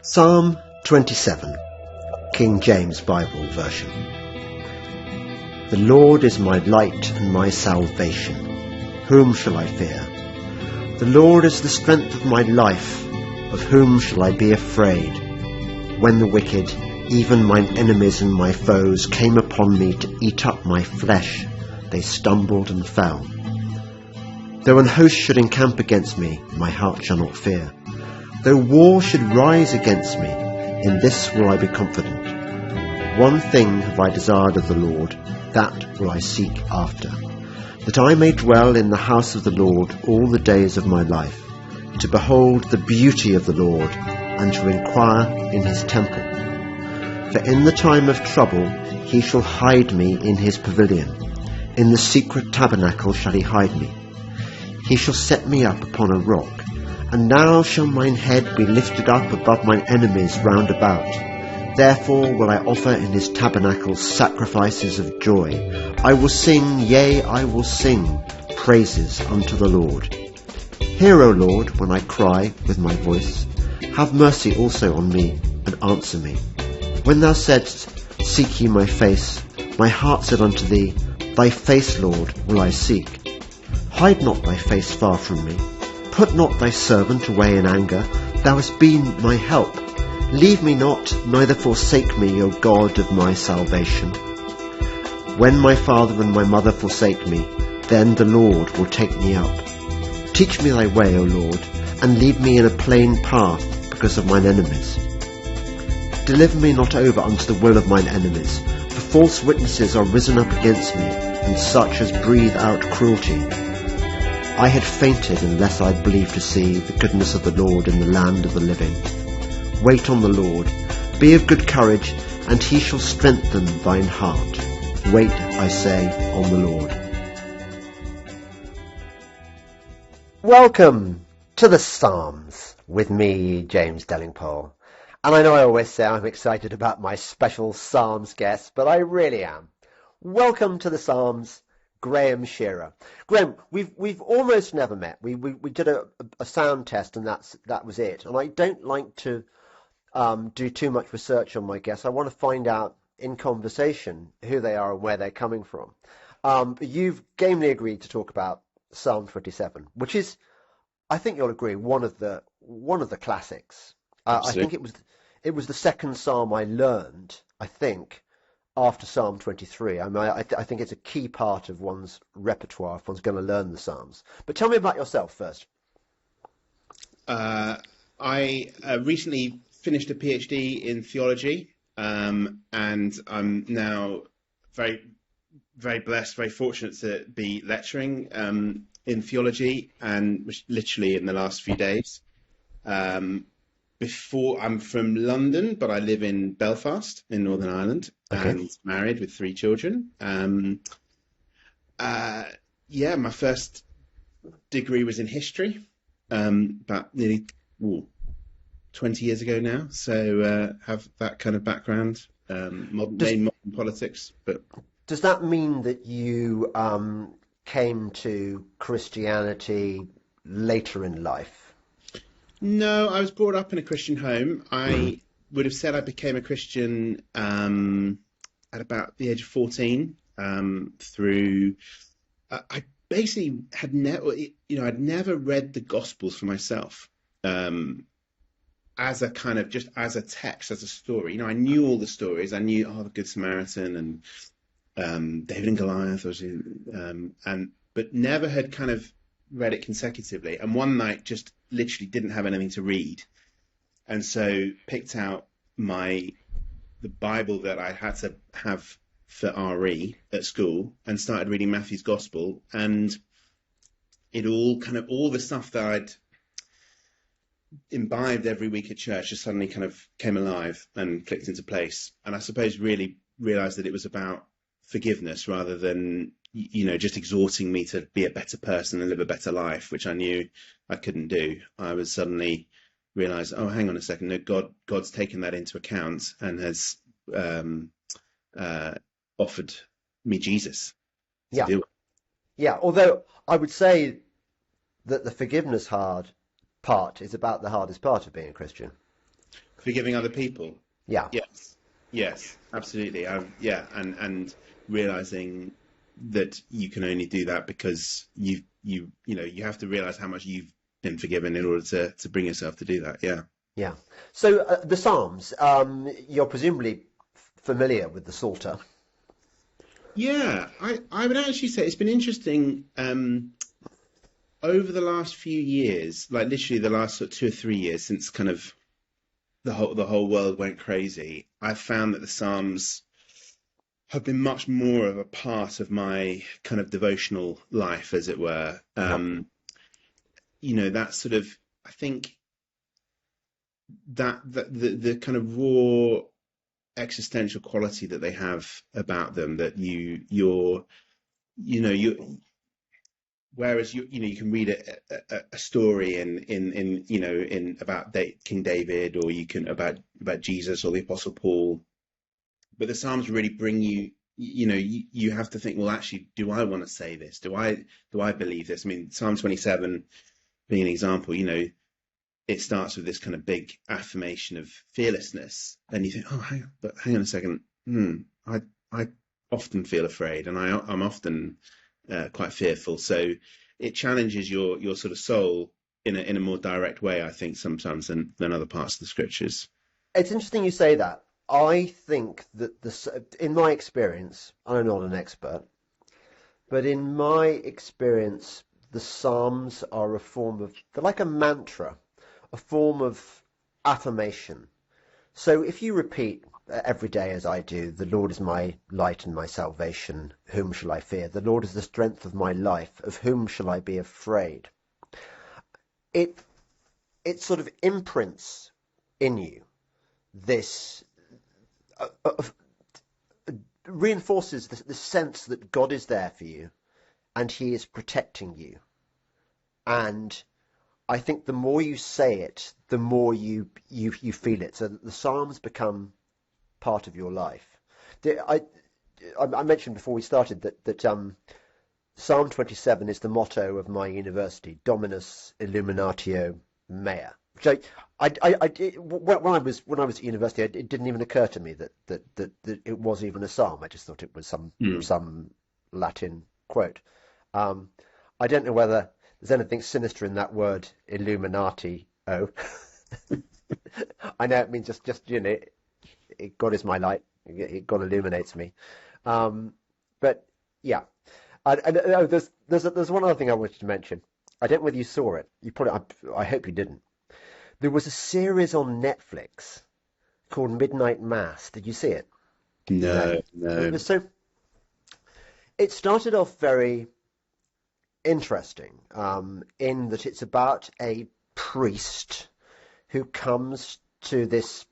Psalm 27, King James Bible Version. The Lord is my light and my salvation. Whom shall I fear? The Lord is the strength of my life. Of whom shall I be afraid? When the wicked, even mine enemies and my foes, came upon me to eat up my flesh, they stumbled and fell. Though an host should encamp against me, my heart shall not fear. Though war should rise against me, in this will I be confident. One thing have I desired of the Lord, that will I seek after, that I may dwell in the house of the Lord all the days of my life, to behold the beauty of the Lord, and to inquire in his temple. For in the time of trouble he shall hide me in his pavilion. In the secret tabernacle shall he hide me. He shall set me up upon a rock. And now shall mine head be lifted up above mine enemies round about. Therefore will I offer in his tabernacle sacrifices of joy. I will sing, yea, I will sing praises unto the Lord. Hear, O Lord, when I cry with my voice. Have mercy also on me, and answer me. When thou saidst, seek ye my face, my heart said unto thee, thy face, Lord, will I seek. Hide not thy face far from me. Put not thy servant away in anger. Thou hast been my help. Leave me not, neither forsake me, O God of my salvation. When my father and my mother forsake me, then the Lord will take me up. Teach me thy way, O Lord, and lead me in a plain path because of mine enemies. Deliver me not over unto the will of mine enemies, for false witnesses are risen up against me, and such as breathe out cruelty. I had fainted unless I had believed to see the goodness of the Lord in the land of the living. Wait on the Lord, be of good courage, and he shall strengthen thine heart. Wait, I say, on the Lord. Welcome to the Psalms with me, James Delingpole. And I know I always say I'm excited about my special Psalms guest, but I really am. Welcome to the Psalms, Graham Shearer. Graham, we've almost never met. We did a sound test, and that was it. And I don't like to do too much research on my guests. I want to find out in conversation who they are and where they're coming from. You've gamely agreed to talk about Psalm 27, which is, I think you'll agree, one of the classics. I think it was the second psalm I learned, I think, after Psalm 23. I mean, I think it's a key part of one's repertoire if one's going to learn the Psalms. But tell me about yourself first. I recently finished a PhD in theology, and I'm now very, very blessed, very fortunate to be lecturing in theology, and literally in the last few days. Before, I'm from London, but I live in Belfast in Northern Ireland, and married with 3 children. My first degree was in history, about nearly 20 years ago now. So have that kind of background, modern politics. But does that mean that you came to Christianity later in life? No, I was brought up in a Christian home. I would have said I became a Christian at about the age of 14. I basically had I'd never read the Gospels for myself as a kind of just as a text, as a story. I knew all the stories. I knew the Good Samaritan and David and Goliath, but never had kind of read it consecutively. And one night just literally didn't have anything to read, and so picked out the Bible that I had to have for RE at school and started reading Matthew's Gospel, and all the stuff that I'd imbibed every week at church just suddenly kind of came alive and clicked into place. And I suppose really realized that it was about forgiveness rather than just exhorting me to be a better person and live a better life, which I knew I couldn't do. I was suddenly realized, oh, hang on a second, no, God's taken that into account and has offered me Jesus to deal with. Yeah, although I would say that the forgiveness part is about the hardest part of being a Christian. Forgiving other people. Yeah. Yes, absolutely. And realizing that you can only do that because you have to realize how much you've been forgiven in order to bring yourself to do that. Yeah. Yeah. So the Psalms, you're presumably familiar with the Psalter. Yeah, I would actually say it's been interesting over the last few years, like literally the last sort of 2 or 3 years since kind of the whole world went crazy. I've found that the Psalms have been much more of a part of my kind of devotional life, as it were. That sort of, I think that the kind of raw existential quality that they have about them, that you whereas you can read a story in about King David, or you can about Jesus or the Apostle Paul, but the Psalms really bring you have to think, well, actually, do I want to say this? Do I believe this? I mean, Psalm 27 being an example, it starts with this kind of big affirmation of fearlessness, and you think, oh, hang on a second, I often feel afraid, and I'm often quite fearful. So it challenges your sort of soul in a more direct way, I think, sometimes than other parts of the scriptures. It's interesting you say that. I think that in my experience, I'm not an expert, but in my experience, the Psalms are they're like a mantra, a form of affirmation. So if you repeat every day, as I do, the Lord is my light and my salvation, whom shall I fear? The Lord is the strength of my life, of whom shall I be afraid? It sort of imprints in you this, reinforces the sense that God is there for you and he is protecting you. And I think the more you say it, the more you feel it. So the Psalms become part of your life. I mentioned before we started that Psalm 27 is the motto of my university, Dominus Illuminatio Mea. So when I was at university, it didn't even occur to me that it was even a psalm. I just thought it was some Latin quote. I don't know whether there's anything sinister in that word Illuminati. Oh, I know it means just God is my light. God illuminates me. But yeah, there's one other thing I wanted to mention. I don't know whether you saw it. I hope you didn't. There was a series on Netflix called Midnight Mass. Did you see it? No. So it started off very interesting in that it's about a priest who comes to this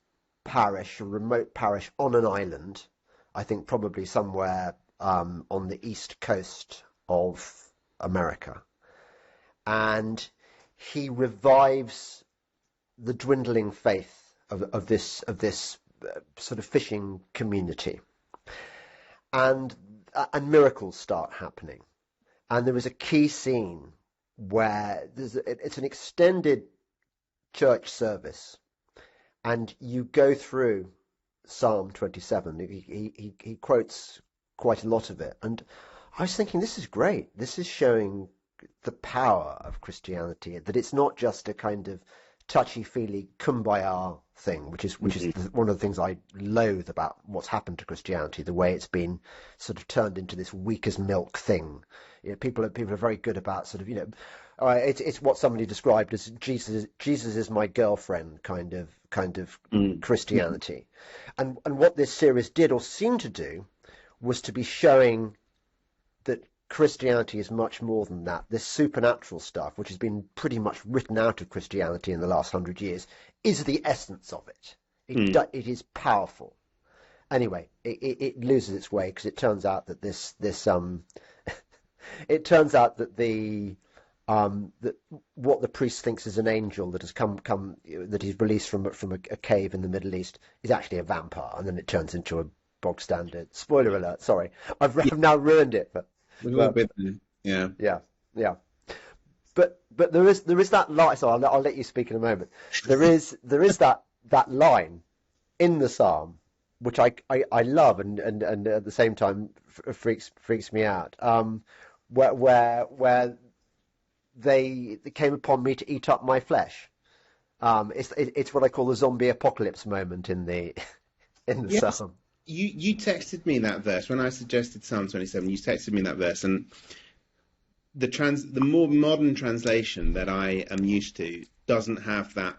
parish, a remote parish on an island, I think probably somewhere on the east coast of America. And he revives the dwindling faith of this sort of fishing community. And miracles start happening. And there is a key scene where it's an extended church service, and you go through Psalm 27. He quotes quite a lot of it. And I was thinking, this is great. This is showing the power of Christianity, that it's not just a kind of touchy-feely kumbaya thing, which is one of the things I loathe about what's happened to Christianity, the way it's been sort of turned into this weak as milk thing. People are very good about sort of, it's what somebody described as Jesus is my girlfriend kind of Christianity. And what this series did, or seemed to do, was to be showing that Christianity is much more than that. This supernatural stuff, which has been pretty much written out of Christianity in the last 100 years, is the essence of it. It is powerful. Anyway, it loses its way because it turns out that it turns out that that what the priest thinks is an angel that has come that he's released from a cave in the Middle East is actually a vampire, and then it turns into a bog standard. Spoiler alert! Sorry, I've now ruined it, but. Yeah. But there is that light. So I'll let you speak in a moment. There is that that line in the psalm, which I love, and at the same time freaks me out. Where they came upon me to eat up my flesh. It's what I call the zombie apocalypse moment in the in the Yes, psalm. you texted me that verse when I suggested Psalm 27. You texted me that verse, and the more modern translation that I am used to doesn't have that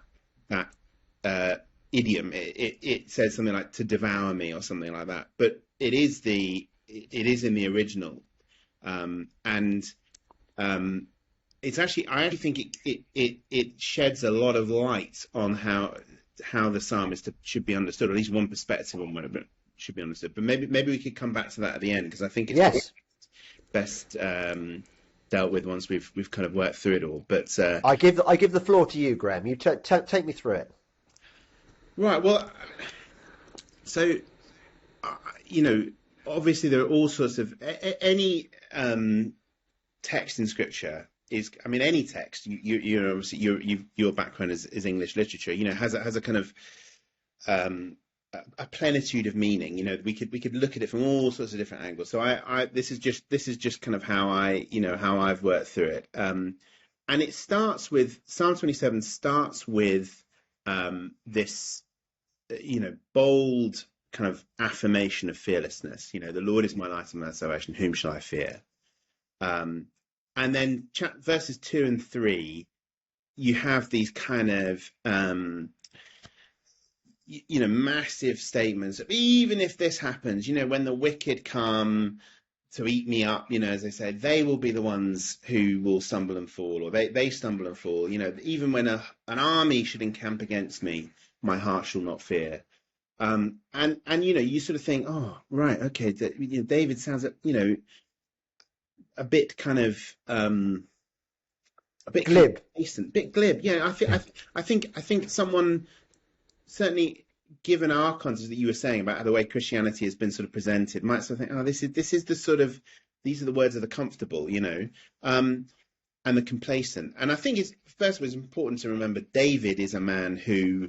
uh, idiom. It says something like "to devour me" or something like that, but it is in the original, and it's actually I actually think it sheds a lot of light on how the psalmist should be understood, or at least one perspective on what it should be understood. But maybe we could come back to that at the end because I think it's probably Yes, best dealt with once we've kind of worked through it all. But I give the floor to you, Graham. You take me through it. right, well, so uh, you know, obviously there are all sorts of any text in Scripture is, I mean, any text. You're obviously your background is English literature. You know, has a kind of a plenitude of meaning. You know, we could look at it from all sorts of different angles. So this is just kind of how how I've worked through it. And it starts with Psalm 27 starts with this bold kind of affirmation of fearlessness. You know, the Lord is my light and my salvation. Whom shall I fear? And then verses 2 and 3, you have these kind of massive statements. Even if this happens, when the wicked come to eat me up, as they say, they will be the ones who will stumble and fall, or they stumble and fall. Even when an army should encamp against me, my heart shall not fear. And you sort of think, oh, right, okay, David sounds, a bit kind of a bit Glib. complacent, a bit glib. Yeah, I think someone, certainly given our context that you were saying about how the way Christianity has been sort of presented, might sort of think, oh, this is the sort of, these are the words of the comfortable, and the complacent. And I think it's first of all, it's important to remember David is a man who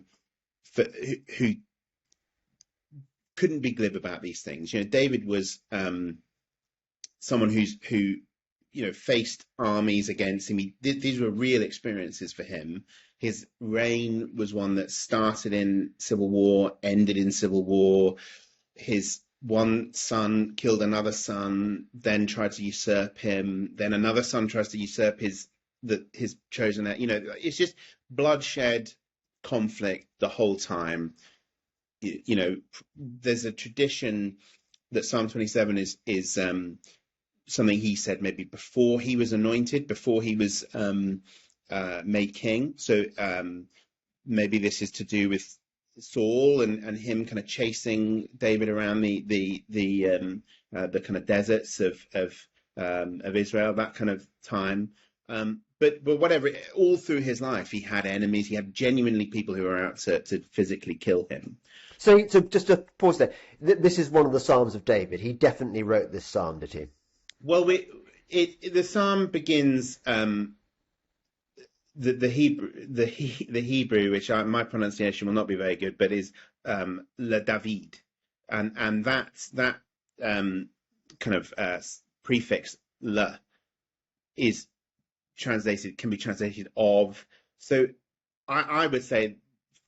couldn't be glib about these things. David was someone who faced armies against him. These were real experiences for him. His reign was one that started in civil war, ended in civil war. His one son killed another son, then tried to usurp him. Then another son tries to usurp his chosen. It's just bloodshed, conflict the whole time. There's a tradition that Psalm 27 is something he said maybe before he was anointed, before he was made king. So maybe this is to do with Saul and him kind of chasing David around the kind of deserts of Israel, that kind of time. But whatever, all through his life, he had enemies. He had genuinely people who were out to physically kill him. So just to pause there, this is one of the Psalms of David. He definitely wrote this psalm, did he? Well, the psalm begins the Hebrew, which my pronunciation will not be very good, but is Le David, and that kind of prefix le is can be translated of. So I would say,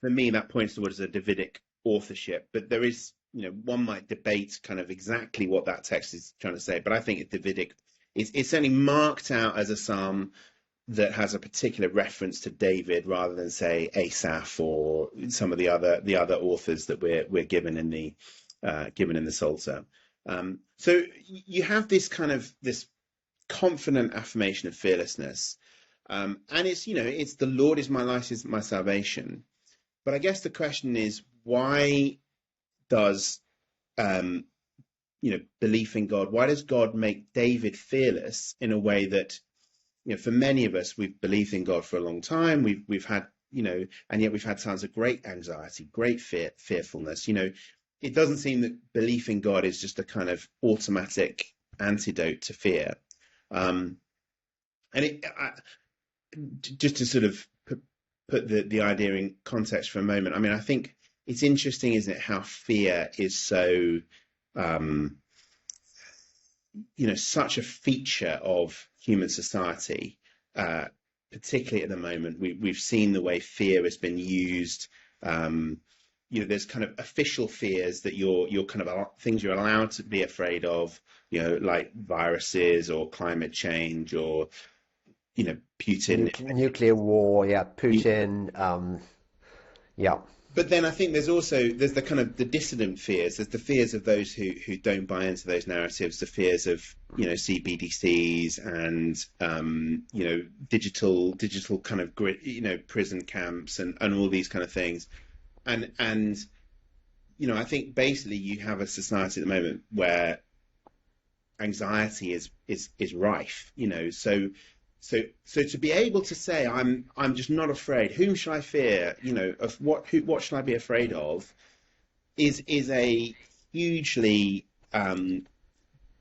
for me, that points towards a Davidic authorship, but there is, one might debate kind of exactly what that text is trying to say, but I think it's Davidic. It's certainly marked out as a psalm that has a particular reference to David, rather than say Asaph or some of the other authors that we're given in the Psalter. So you have this kind of this confident affirmation of fearlessness, and it's the Lord is my light, is my salvation. But I guess the question is, why does belief in God, why does God make David fearless in a way that, for many of us, we've believed in God for a long time, we've had, and yet we've had times of great anxiety, great fearfulness. It doesn't seem that belief in God is just a kind of automatic antidote to fear. And just to sort of put the idea in context for a moment. I mean, I think it's interesting, isn't it, how fear is so, um, such a feature of human society, particularly at the moment. We've seen the way fear has been used. There's kind of official fears that you're kind of things you're allowed to be afraid of, like viruses or climate change or, Putin. Nuclear war, yeah, Putin, yeah. But then I think there's the kind of the dissident fears. There's the fears of those who don't buy into those narratives, the fears of, CBDCs and, digital kind of grid, prison camps and all these kind of things. And I think basically you have a society at the moment where anxiety is rife, So to be able to say I'm just not afraid. Whom shall I fear? Of what shall I be afraid of? Is a hugely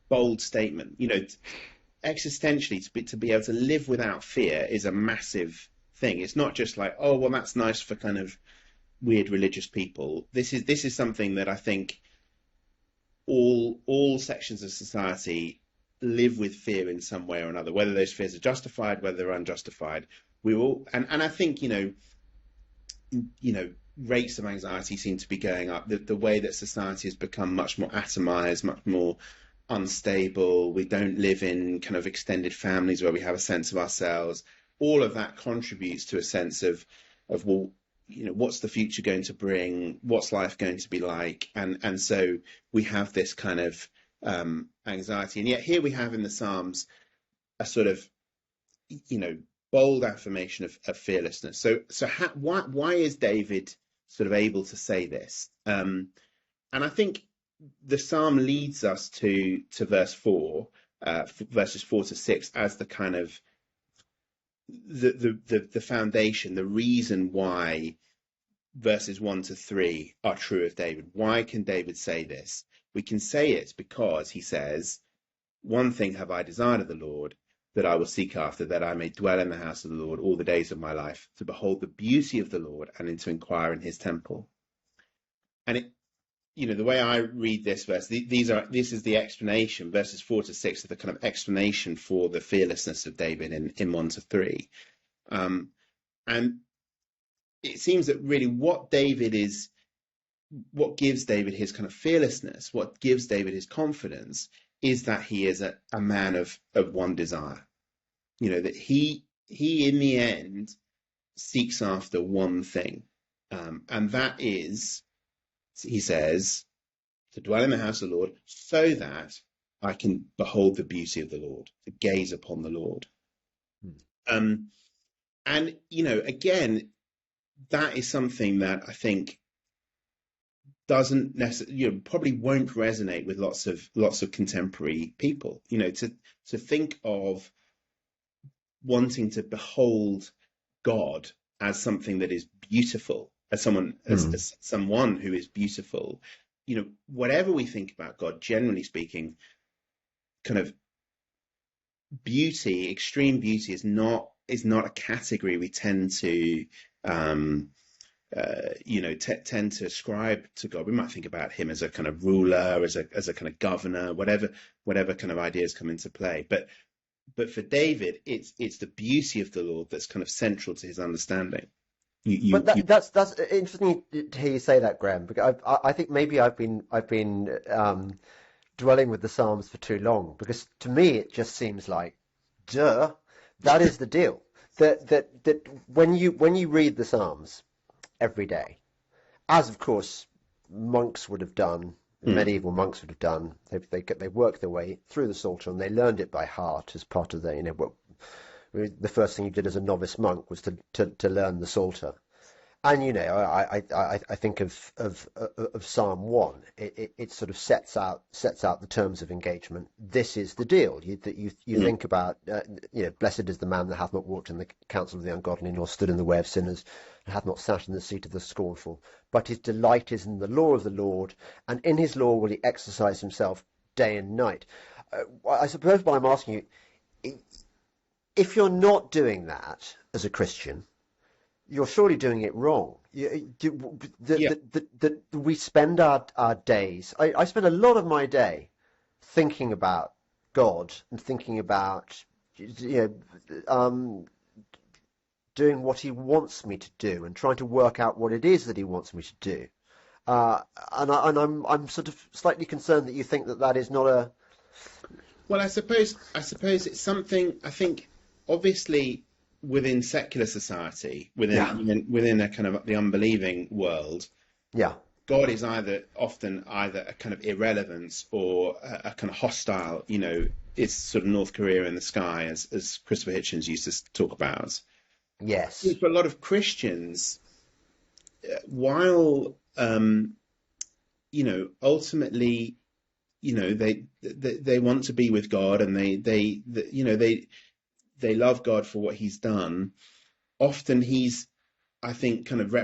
bold statement. Existentially to be able to live without fear is a massive thing. It's not just like, oh well, that's nice for kind of weird religious people. This is something that I think all sections of society live with fear in some way or another, whether those fears are justified, whether they're unjustified. We all, and I think, rates of anxiety seem to be going up. The way that society has become much more atomized, much more unstable. We don't live in kind of extended families where we have a sense of ourselves. All of that contributes to a sense of well, what's the future going to bring? What's life going to be like? And so we have this kind of anxiety, and yet here we have in the Psalms a sort of bold affirmation of fearlessness. So why is David sort of able to say this? And I think the Psalm leads us to verse 4, verses 4 to 6, as the kind of the foundation, the reason why verses 1 to 3 are true of David. Why can David say this? We can say it because he says, one thing have I desired of the Lord, that I will seek after, that I may dwell in the house of the Lord all the days of my life, to behold the beauty of the Lord and to inquire in his temple. And it, the way I read this verse, this is the explanation. Verses 4 to 6 are the kind of explanation for the fearlessness of David in 1 to 3. And it seems that really what gives David his kind of fearlessness, what gives David his confidence, is that he is a man of one desire. That he in the end seeks after one thing. And that is, he says, to dwell in the house of the Lord so that I can behold the beauty of the Lord, to gaze upon the Lord. And, again, that is something that I think doesn't necessarily, probably won't resonate with lots of contemporary people. To think of wanting to behold God as something that is beautiful, as someone who is beautiful. Whatever we think about God, generally speaking, kind of beauty, extreme beauty, is not a category we tend to tend to ascribe to God. We might think about him as a kind of ruler, as a kind of governor, whatever kind of ideas come into play. But for David, it's the beauty of the Lord that's kind of central to his understanding. That's interesting to hear you say that, Graham, because I think maybe I've been dwelling with the Psalms for too long, because to me it just seems like, that is the deal. That when you read the Psalms every day, as of course monks would have done, medieval monks would have done, they worked their way through the Psalter and they learned it by heart as part of the the first thing you did as a novice monk was to learn the Psalter. And I think of Psalm 1. It sort of sets out the terms of engagement. This is the deal. You think about blessed is the man that hath not walked in the counsel of the ungodly, nor stood in the way of sinners, and hath not sat in the seat of the scornful. But his delight is in the law of the Lord, and in his law will he exercise himself day and night. I suppose what I'm asking you, if you're not doing that as a Christian, you're surely doing it wrong. Yeah. We spend our days. I spend a lot of my day thinking about God and thinking about, doing what He wants me to do and trying to work out what it is that He wants me to do. Uh, I'm sort of slightly concerned that you think that that is not a. Well, I suppose it's something. I think obviously within secular society, Yeah, within a kind of the unbelieving world, yeah, God is often either a kind of irrelevance or a kind of hostile. It's sort of North Korea in the sky, as Christopher Hitchens used to talk about. yes, For a lot of Christians, while ultimately, they want to be with God, and they love God for what He's done. Often He's, I think, kind of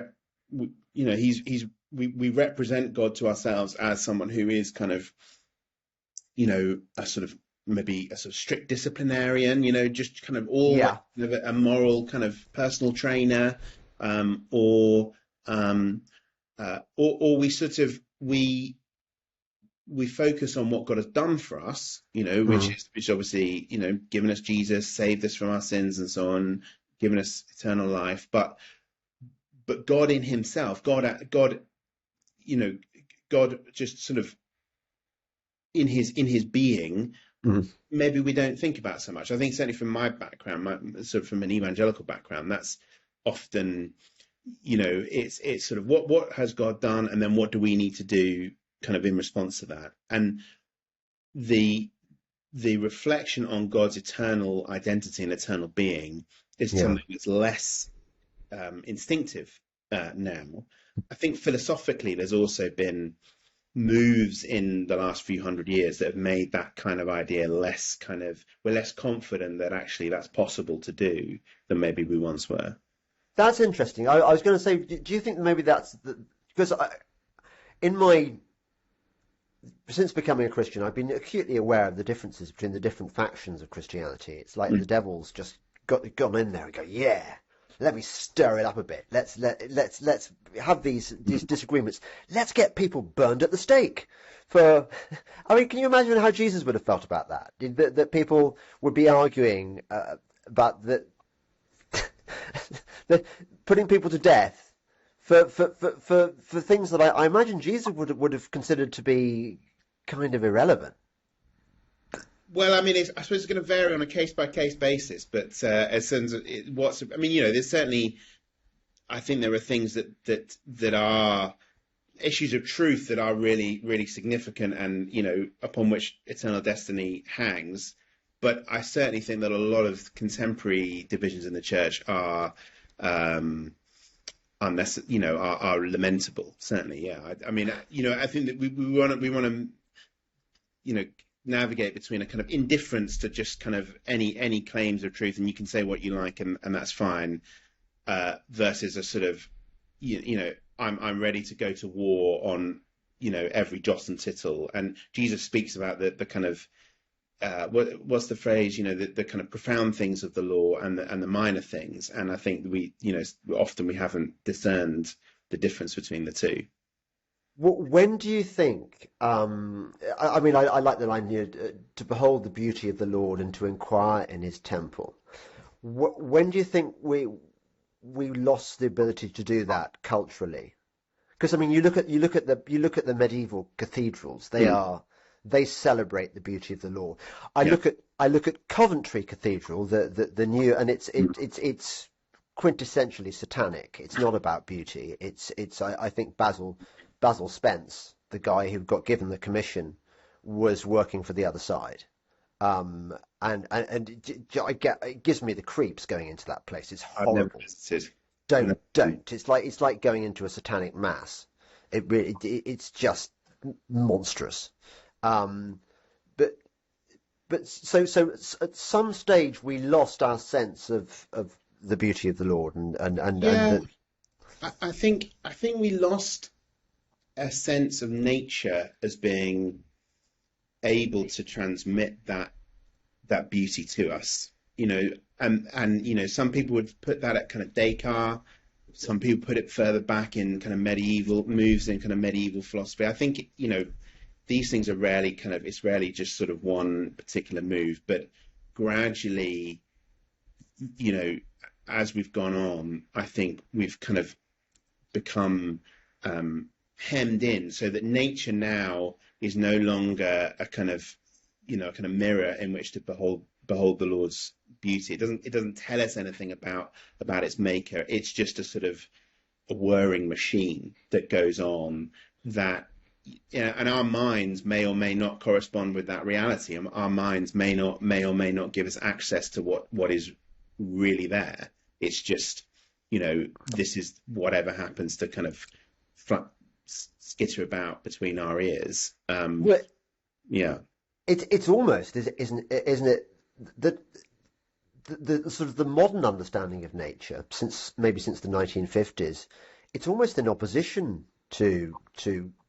we represent God to ourselves as someone who is kind of, a sort of maybe a sort of strict disciplinarian, just kind of always yeah. kind of a moral kind of personal trainer, or or we sort of we focus on what God has done for us, Mm. which obviously, given us Jesus, saved us from our sins and so on, given us eternal life. But God in Himself, you know, God just sort of in His being, Mm. maybe we don't think about so much. I think certainly from my background, sort of from an evangelical background, that's often, it's sort of what has God done, and then what do we need to do, kind of in response to that. And the the reflection on God's eternal identity and eternal being is Yeah. something that's less instinctive now. I think philosophically, there's also been moves in the last few hundred years that have made that kind of idea less kind of, we're less confident that actually that's possible to do than maybe we once were. That's interesting. I was going to say, do you think maybe because in my since becoming a Christian, I've been acutely aware of the differences between the different factions of Christianity. It's like the Mm. devil's just gone in there and go, yeah, let me stir it up a bit. Let's have these disagreements. Let's get people burned at the stake. For, I mean, can you imagine how Jesus would have felt about that? That people would be arguing about that putting people to death for things that I imagine Jesus would have considered to be kind of irrelevant. Well, I mean, I suppose it's going to vary on a case by case basis, but as soon as I mean, there's certainly, I think there are things that are issues of truth that are really, really significant, and upon which eternal destiny hangs. But I certainly think that a lot of contemporary divisions in the church are unnecessary, are lamentable. Certainly, yeah. I mean, I think that we want to, you know, navigate between a kind of indifference to just kind of any claims of truth, and you can say what you like, and that's fine, versus a sort of, I'm ready to go to war on, every jot and tittle. And Jesus speaks about the kind of what's the phrase, the kind of profound things of the law and the minor things. And I think often we haven't discerned the difference between the two. When do you think? I mean, I like the line here: to behold the beauty of the Lord and to inquire in His temple. When do you think we lost the ability to do that culturally? Because I mean, you look at the medieval cathedrals. Mm. They celebrate the beauty of the Lord. Yeah. I look at Coventry Cathedral, the new, and it's quintessentially satanic. It's not about beauty. I think Basil Spence, the guy who got given the commission, was working for the other side. It gives me the creeps going into that place. It's I've never horrible. visited. I've Don't never been. don't. It's like going into a satanic mass. It's just monstrous. Um, but at some stage we lost our sense of the beauty of the Lord and Yeah, the I think we lost a sense of nature as being able to transmit that beauty to us. And some people would put that at kind of Descartes, Some people put it further back in kind of medieval moves in kind of medieval philosophy. I think, these things are rarely it's rarely just sort of one particular move, but gradually, you know, as we've gone on, I think we've kind of become hemmed in, so that nature now is no longer a kind of, a kind of mirror in which to behold the Lord's beauty. It doesn't tell us anything about its maker. It's just a sort of a whirring machine that goes on, that, and our minds may or may not correspond with that reality. Our minds may or may not give us access to what is really there. It's just, this is whatever happens to kind of skitter about between our ears. Well, Yeah. it's almost, isn't it, that the sort of the modern understanding of nature, since the 1950s, it's almost in opposition to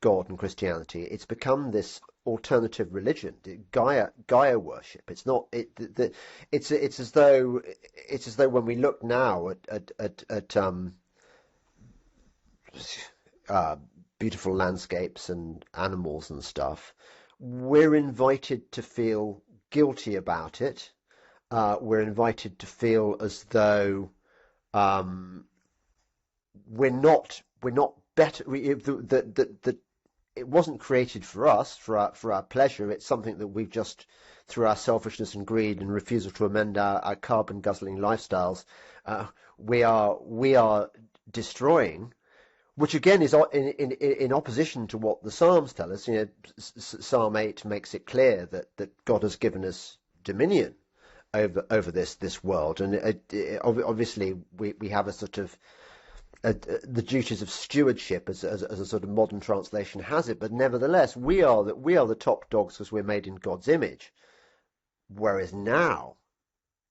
God and Christianity. It's become this alternative religion, Gaia worship. It's not it's as though when we look now at beautiful landscapes and animals and stuff, we're invited to feel guilty about it. We're invited to feel as though we're not better. That it wasn't created for us for our pleasure. It's something that we've just, through our selfishness and greed and refusal to amend our carbon guzzling lifestyles, we are destroying. Which again is in opposition to what the Psalms tell us. Psalm 8 makes it clear that God has given us dominion over this world, and obviously we have a sort of the duties of stewardship as a sort of modern translation has it, but nevertheless we are the top dogs because we're made in God's image. Whereas now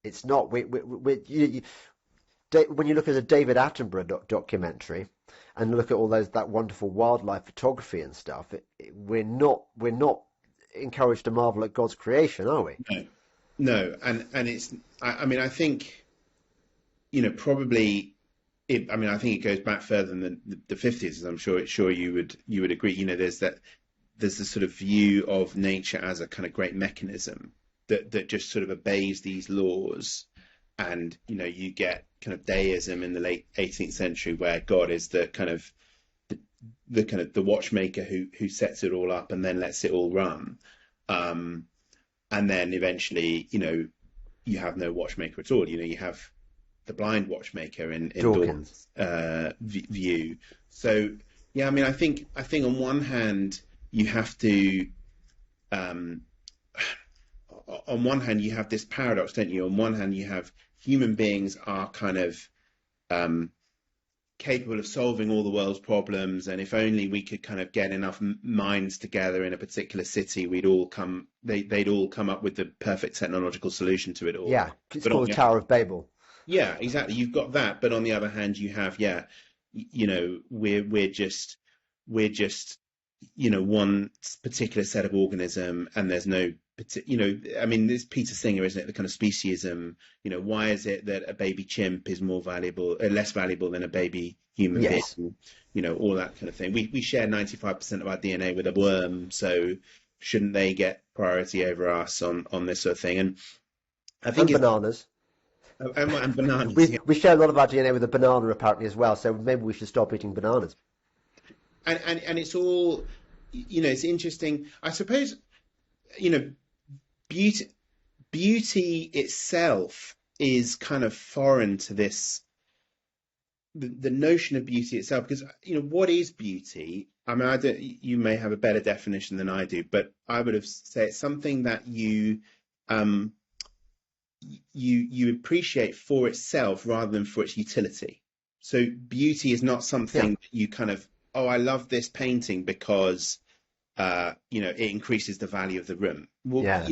it's not. When you look at a David Attenborough documentary and look at all that wonderful wildlife photography and stuff, we're not encouraged to marvel at God's creation, are we? No, and it's. I mean, I think, probably. I think it goes back further than the 50s, as I'm sure you would agree. There's this sort of view of nature as a kind of great mechanism that just sort of obeys these laws, and you get kind of deism in the late 18th century, where God is the kind of the watchmaker who sets it all up and then lets it all run, and then eventually you have no watchmaker at all. You have the blind watchmaker in Dawkins' view. So yeah, I mean, I think on one hand you have to, on one hand you have this paradox, don't you? On one hand you have human beings are kind of capable of solving all the world's problems, and if only we could kind of get enough minds together in a particular city, they'd all come up with the perfect technological solution to it all. Yeah, it's called the Tower of Babel. Yeah, exactly. You've got that, but on the other hand, you have, we're just one particular set of organism, and there's no, I mean, there's Peter Singer, isn't it? The kind of speciesism. Why is it that a baby chimp is less valuable than a baby human being? All that kind of thing. We share 95% of our DNA with a worm, so shouldn't they get priority over us on this sort of thing? And I think bananas. And bananas. We share a lot of our DNA with a banana apparently as well, so maybe we should stop eating bananas. And it's all, it's interesting. I suppose, beauty itself is kind of foreign to this, the notion of beauty itself, because, what is beauty? I mean, you may have a better definition than I do, but I would have said it's something that you appreciate for itself rather than for its utility. So beauty is not something that you kind of, I love this painting because it increases the value of the room. Well,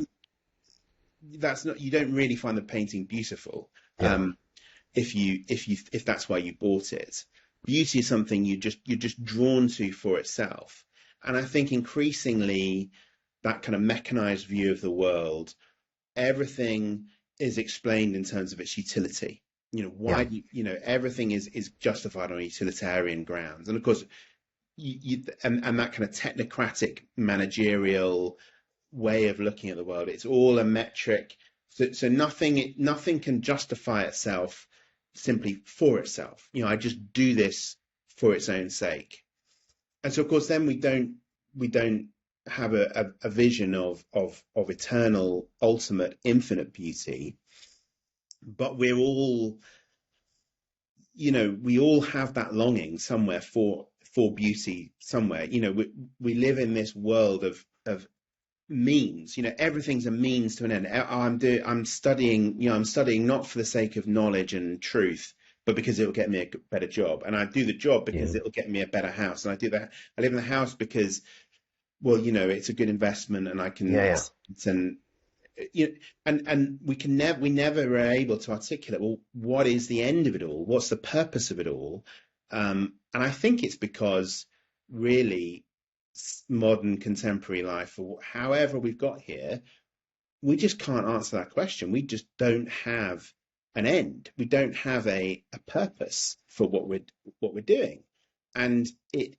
that's not, you don't really find the painting beautiful if that's why you bought it. Beauty is something you're just drawn to for itself. And I think increasingly that kind of mechanized view of the world, everything is explained in terms of its utility. Why do everything is justified on utilitarian grounds. And of course, and that kind of technocratic managerial way of looking at the world, it's all a metric. So nothing can justify itself simply for itself. I just do this for its own sake. And so, of course, then we don't have a vision of eternal, ultimate, infinite beauty. But we're all, we all have that longing somewhere for beauty somewhere. We live in this world of means. Everything's a means to an end. I'm studying not for the sake of knowledge and truth, but because it'll get me a better job. And I do the job because it'll get me a better house. And I live in the house because, well, it's a good investment, and I can and we never are able to articulate, well, what is the end of it all? What's the purpose of it all? And I think it's because really modern contemporary life, or however we've got here, we just can't answer that question. We just don't have an end. We don't have a purpose for what we're doing. And you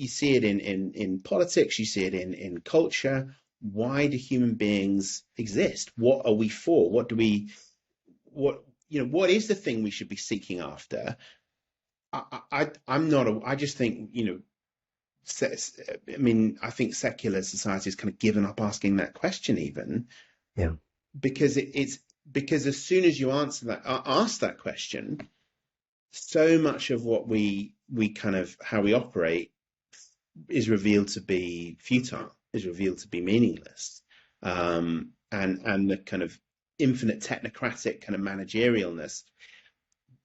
see it in politics, you see it in culture. Why do human beings exist? What are we for? What is the thing we should be seeking after? I just think, I think secular society has kind of given up asking that question even. Yeah. Because because as soon as you ask that question, so much of what we kind of, how we operate is revealed to be futile, is revealed to be meaningless. And the kind of infinite technocratic kind of managerialness,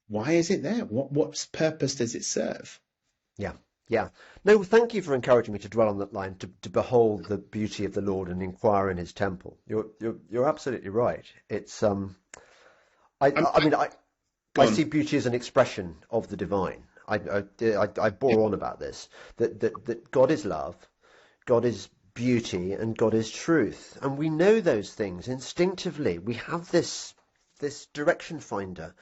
why is it there? What purpose does it serve? Yeah. No, thank you for encouraging me to dwell on that line, to behold the beauty of the Lord and inquire in his temple. You're absolutely right. It's I see beauty as an expression of the divine. I bore on about this, that God is love, God is beauty, and God is truth. And we know those things instinctively. We have this direction finder,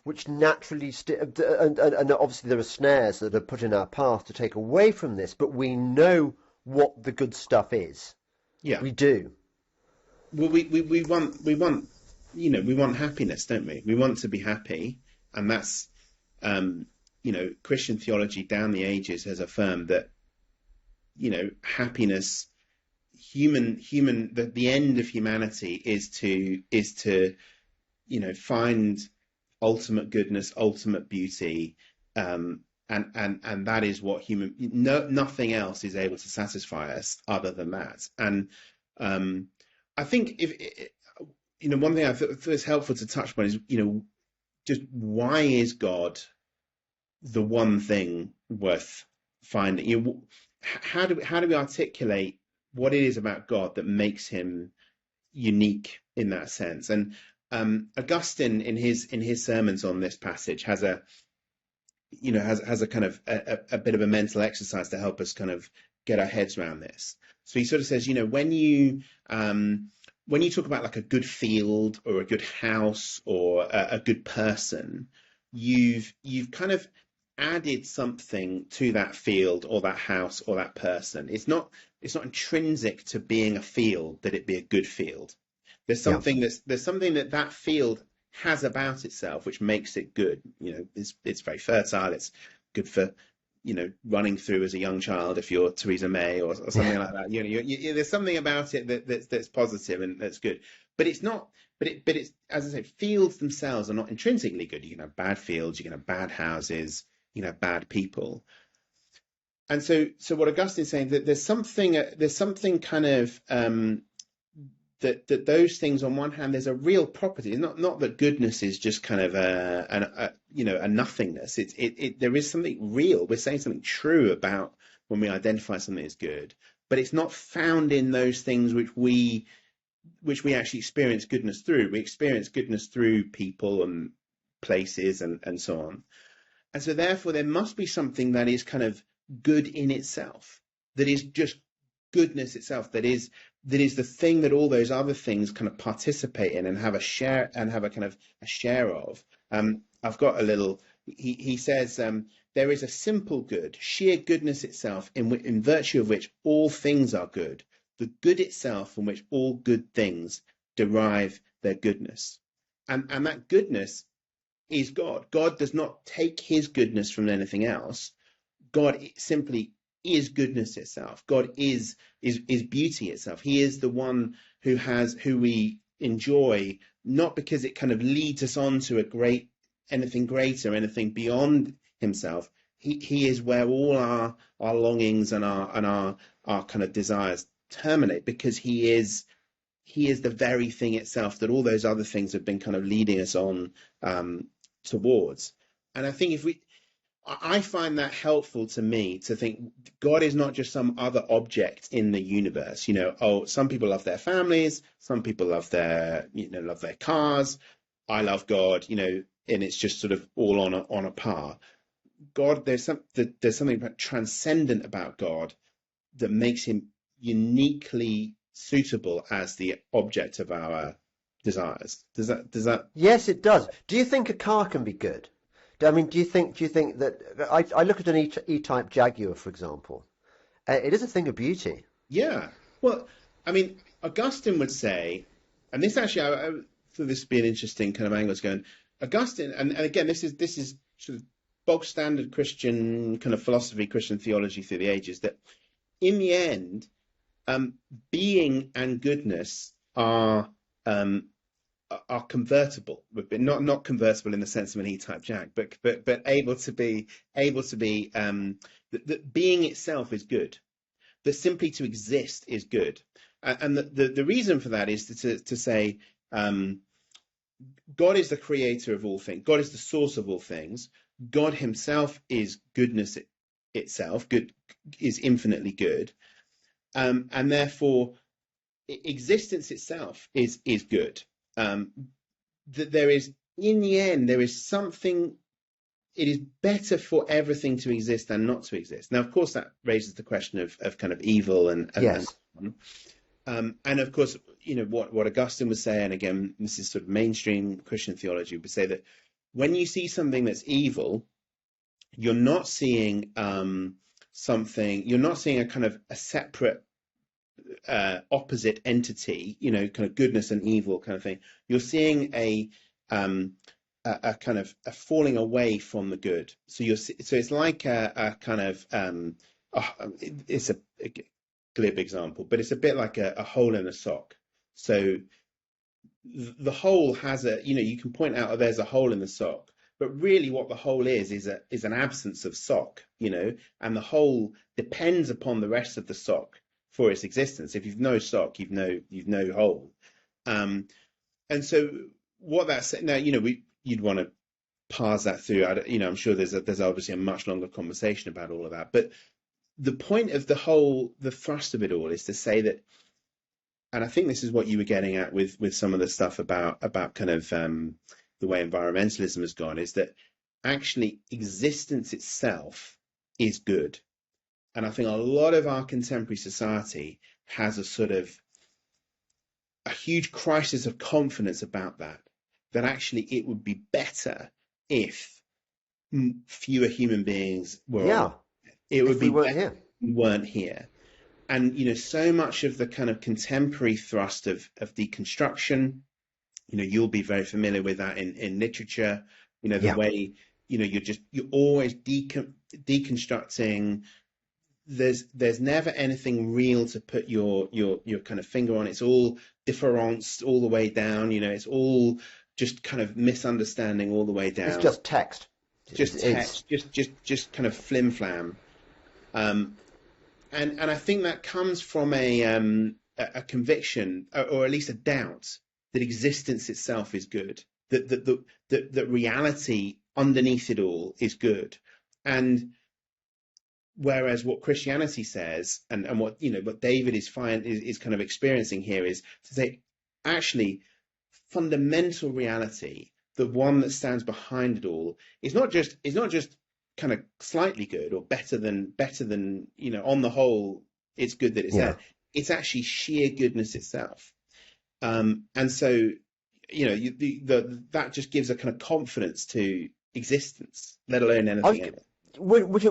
which naturally, and obviously there are snares that are put in our path to take away from this, but we know what the good stuff is. Yeah, we do. Well, we want happiness, don't we? We want to be happy, and that's Christian theology down the ages has affirmed that happiness, the end of humanity is to find ultimate goodness, ultimate beauty, and that is what nothing else is able to satisfy us other than that. And I think one thing I thought is helpful to touch upon is just why is God the one thing worth finding? How do we articulate what it is about God that makes him unique in that sense? And Augustine in his sermons on this passage has a kind of a bit of a mental exercise to help us kind of get our heads around this. So he sort of says, when you talk about like a good field or a good house or a good person, you've kind of added something to that field or that house or that person. It's not intrinsic to being a field that it be a good field. There's something that field has about itself which makes it good. It's very fertile. It's good for running through as a young child if you're Theresa May or something like that. There's something about it that's positive and that's good. But it's not. But it's, as I said, fields themselves are not intrinsically good. You can have bad fields. You can have bad houses. You can have bad people. And so what Augustine's saying, that there's something kind of that those things, on one hand, there's a real property. Not that goodness is just kind of a nothingness. There is something real. We're saying something true about when we identify something as good, but it's not found in those things which we actually experience goodness through. We experience goodness through people and places and so on. And so therefore there must be something that is kind of good in itself, that is just goodness itself, that is that is the thing that all those other things kind of participate in and have a share and have a kind of a share of. I've got a little. He says there is a simple good, sheer goodness itself, in virtue of which all things are good. The good itself from which all good things derive their goodness, and that goodness is God. God does not take his goodness from anything else. God simply is goodness itself. God is beauty itself. He is the one who we enjoy, not because it kind of leads us on to anything greater, anything beyond himself. He is where all our longings and our kind of desires terminate, because he is the very thing itself that all those other things have been kind of leading us on towards. And I think I find that helpful to me, to think God is not just some other object in the universe. Some people love their families, some people love their cars. I love God, and it's just sort of all on a par. God, there's something transcendent about God that makes him uniquely suitable as the object of our desires. Does that? Yes, it does. Do you think a car can be good? I mean, do you think that I look at an E-Type Jaguar, for example? It is a thing of beauty. Yeah. Well, I mean, Augustine would say, and this actually, I thought this would be an interesting kind of angle to go in. Augustine, and again, this is sort of bog standard Christian kind of philosophy, Christian theology through the ages, that in the end, being and goodness are convertible, but not convertible in the sense of an E-Type Jag, but able to be that being itself is good, that simply to exist is good, and the reason for that is to say God is the creator of all things, God is the source of all things, God himself is goodness itself, good is infinitely good, and therefore existence itself is good. That there is, in the end, there is something, it is better for everything to exist than not to exist. Now, of course, that raises the question of kind of evil and yes. And of course, what Augustine would say, and again, this is sort of mainstream Christian theology, would say that when you see something that's evil, you're not seeing you're not seeing a kind of a separate opposite entity, kind of goodness and evil kind of thing. You're seeing a kind of a falling away from the good. So it's like a kind of it's a glib example, but it's a bit like a hole in a sock. So the hole has you can point out, there's a hole in the sock, but really what the hole is an absence of sock, and the hole depends upon the rest of the sock for its existence. If you've no sock, you've no hole. And so what that's now, you'd want to parse that through. I'm sure there's obviously a much longer conversation about all of that. But the point of the thrust of it all is to say that, and I think this is what you were getting at with some of the stuff about kind of the way environmentalism has gone, is that actually existence itself is good. And I think a lot of our contemporary society has a huge crisis of confidence about that actually it would be better if fewer human beings were on. It would be better if we weren't here. And, so much of the kind of contemporary thrust of deconstruction, you'll be very familiar with that in literature, the way, you're always deconstructing. There's never anything real to put your kind of finger on. It's all difference all the way down. It's all just kind of misunderstanding all the way down. It's just text. Just kind of flim flam. And I think that comes from a conviction, or at least a doubt, that existence itself is good. That reality underneath it all is good. And whereas what Christianity says, and what David is kind of experiencing here, is to say, actually, fundamental reality, the one that stands behind it all, is not just kind of slightly good or better than on the whole, it's good that it's there. it's actually sheer goodness itself. And so, that just gives a kind of confidence to existence, let alone anything else. I don't want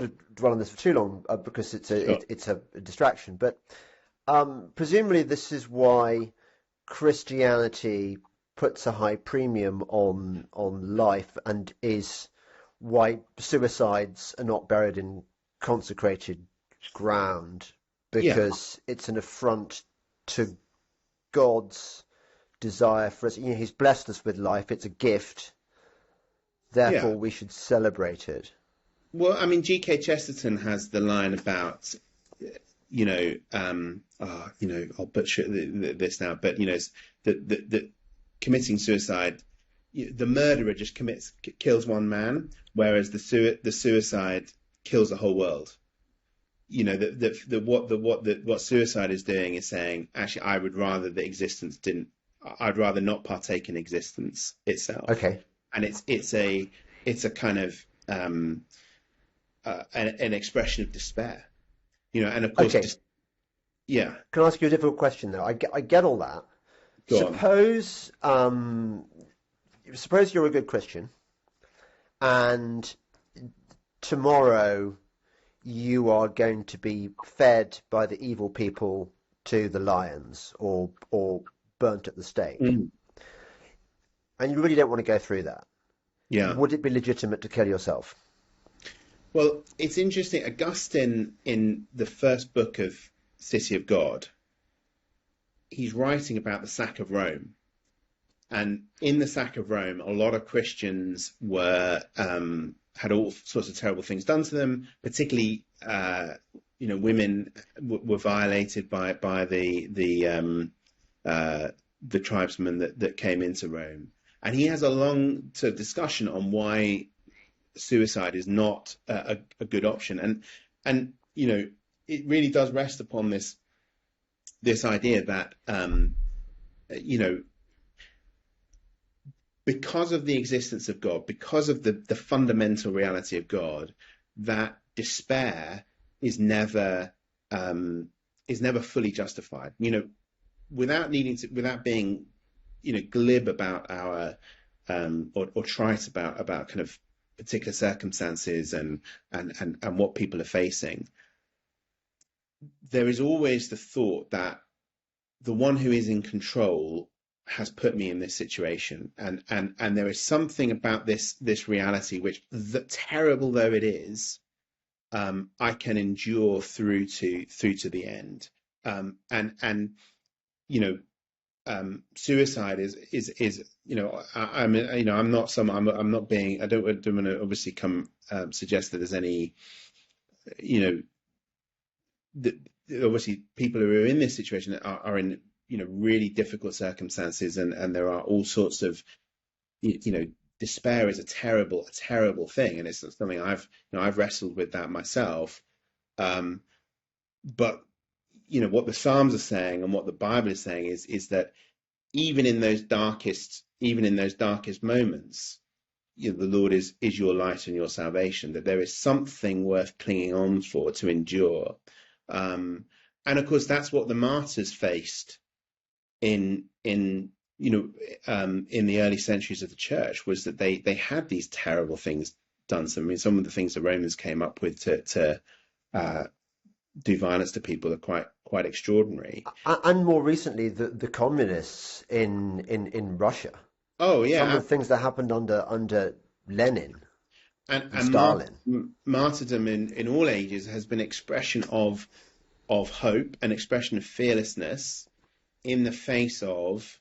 to dwell on this for too long because it's Sure. it's a distraction. But presumably, this is why Christianity puts a high premium on life, and is why suicides are not buried in consecrated ground, because it's an affront to God's desire for us. He's blessed us with life. It's a gift. Therefore, we should celebrate it. Well, I mean, G.K. Chesterton has the line about, I'll butcher this now, but that committing suicide, the murderer just kills one man, whereas the suicide kills the whole world. What suicide is doing is saying, actually, I would rather that existence didn't. I'd rather not partake in existence itself. Okay. And it's a kind of an expression of despair, and of course, Okay. Can I ask you a difficult question though? I get all that. Suppose you're a good Christian, and tomorrow you are going to be fed by the evil people to the lions, or burnt at the stake. Mm. And you really don't want to go through that. Yeah. Would it be legitimate to kill yourself? Well, it's interesting. Augustine, in the first book of City of God, he's writing about the sack of Rome. And in the sack of Rome, a lot of Christians had all sorts of terrible things done to them, particularly, women were violated by the tribesmen that came into Rome. And he has a long sort of discussion on why suicide is not a good option. And it really does rest upon this idea that, because of the existence of God, because of the fundamental reality of God, that despair is never fully justified. Without being glib about our or trite about kind of particular circumstances and what people are facing, there is always the thought that the one who is in control has put me in this situation, and there is something about this reality which, terrible though it is, I can endure through to the end. Suicide is I'm not being, I don't want to obviously suggest that there's any, obviously people who are in this situation are in really difficult circumstances, and there are all sorts of, despair is a terrible thing, and it's something I've wrestled with that myself. But what the Psalms are saying and what the Bible is saying is that even in those darkest moments, the Lord is your light and your salvation, that there is something worth clinging on for, to endure. And of course, that's what the martyrs faced in the early centuries of the church, was that they had these terrible things done to them. I mean, some of the things the Romans came up with to do violence to people are quite extraordinary. And more recently, the communists in Russia. Oh yeah, some of the things that happened under Lenin and Stalin. Martyrdom in all ages has been expression of hope, an expression of fearlessness in the face of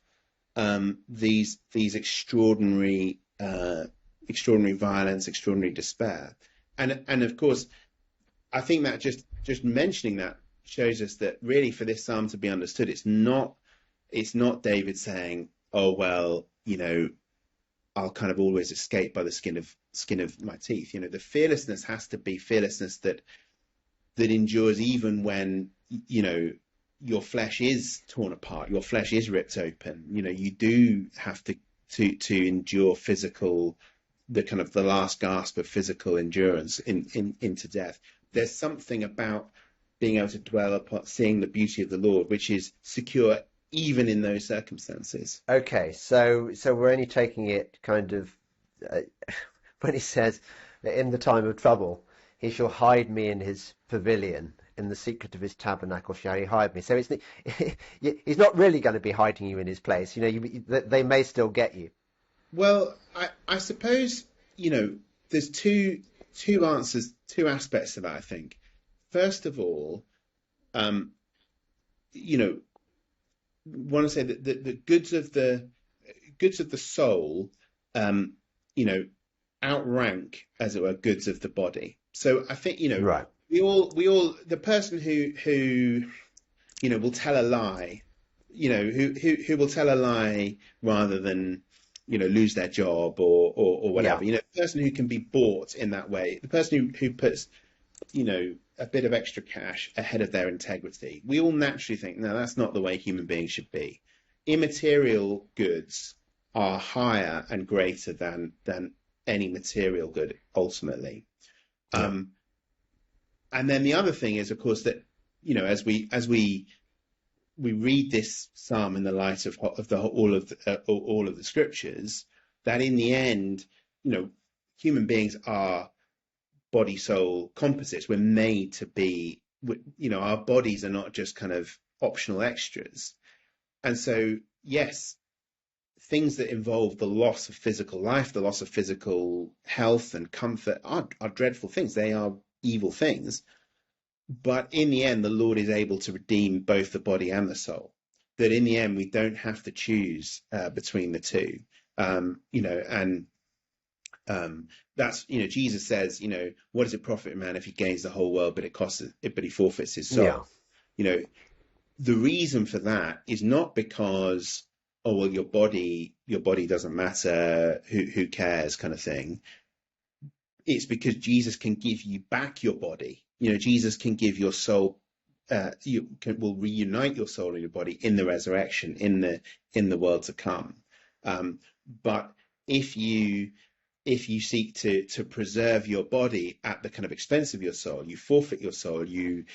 these extraordinary violence, extraordinary despair, and of course, I think that just mentioning that shows us that really, for this psalm to be understood, it's not David saying, oh well, I'll kind of always escape by the skin of my teeth. The fearlessness has to be fearlessness that endures even when your flesh is torn apart, your flesh is ripped open. You do have to endure the last gasp of physical endurance into death. There's something about being able to dwell upon seeing the beauty of the Lord, which is secure even in those circumstances. Okay, so we're only taking it kind of uh, when he says that in the time of trouble he shall hide me in his pavilion, in the secret of his tabernacle shall he hide me. So it's he's not really going to be hiding you in his place. They may still get you. Well, I suppose, there's two answers, two aspects to that, I think. First of all, you know, want to say that the goods of the soul, you know, outrank, as it were, goods of the body. So I think, Right. the person who will tell a lie, who will tell a lie rather than, lose their job or Yeah. whatever. The person who can be bought in that way, the person who puts, a bit of extra cash ahead of their integrity. We all naturally think, no, that's not the way human beings should be. Immaterial goods are higher and greater than any material good ultimately. Yeah. And then the other thing is, of course, that as we read this psalm in the light of all of the scriptures, that in the end, human beings are body soul composites. We're made to be, our bodies are not just kind of optional extras. And so, yes, things that involve the loss of physical life, the loss of physical health and comfort are dreadful things. They are evil things. But in the end, the Lord is able to redeem both the body and the soul. That in the end, we don't have to choose between the two. That's, Jesus says, what does it profit a man if he gains the whole world, but he forfeits his soul? Yeah. The reason for that is not because, oh, well, your body doesn't matter, who cares kind of thing. It's because Jesus can give you back your body. Jesus can give your soul, will reunite your soul and your body in the resurrection, in the world to come. But if you seek to preserve your body at the kind of expense of your soul, you forfeit your soul, you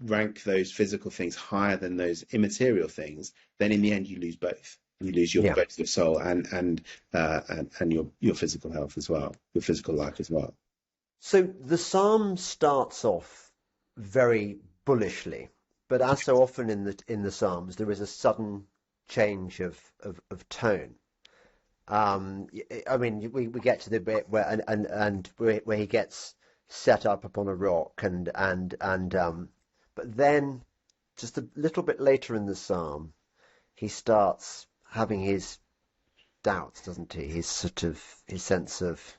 rank those physical things higher than those immaterial things, then in the end you lose both. You lose both your soul and your physical health as well, your physical life as well. So the psalm starts off very bullishly, but as so often in the psalms, there is a sudden change of tone. I mean, we get to the bit where where he gets set up upon a rock but then just a little bit later in the psalm, he starts having his doubts, doesn't he? His sense of.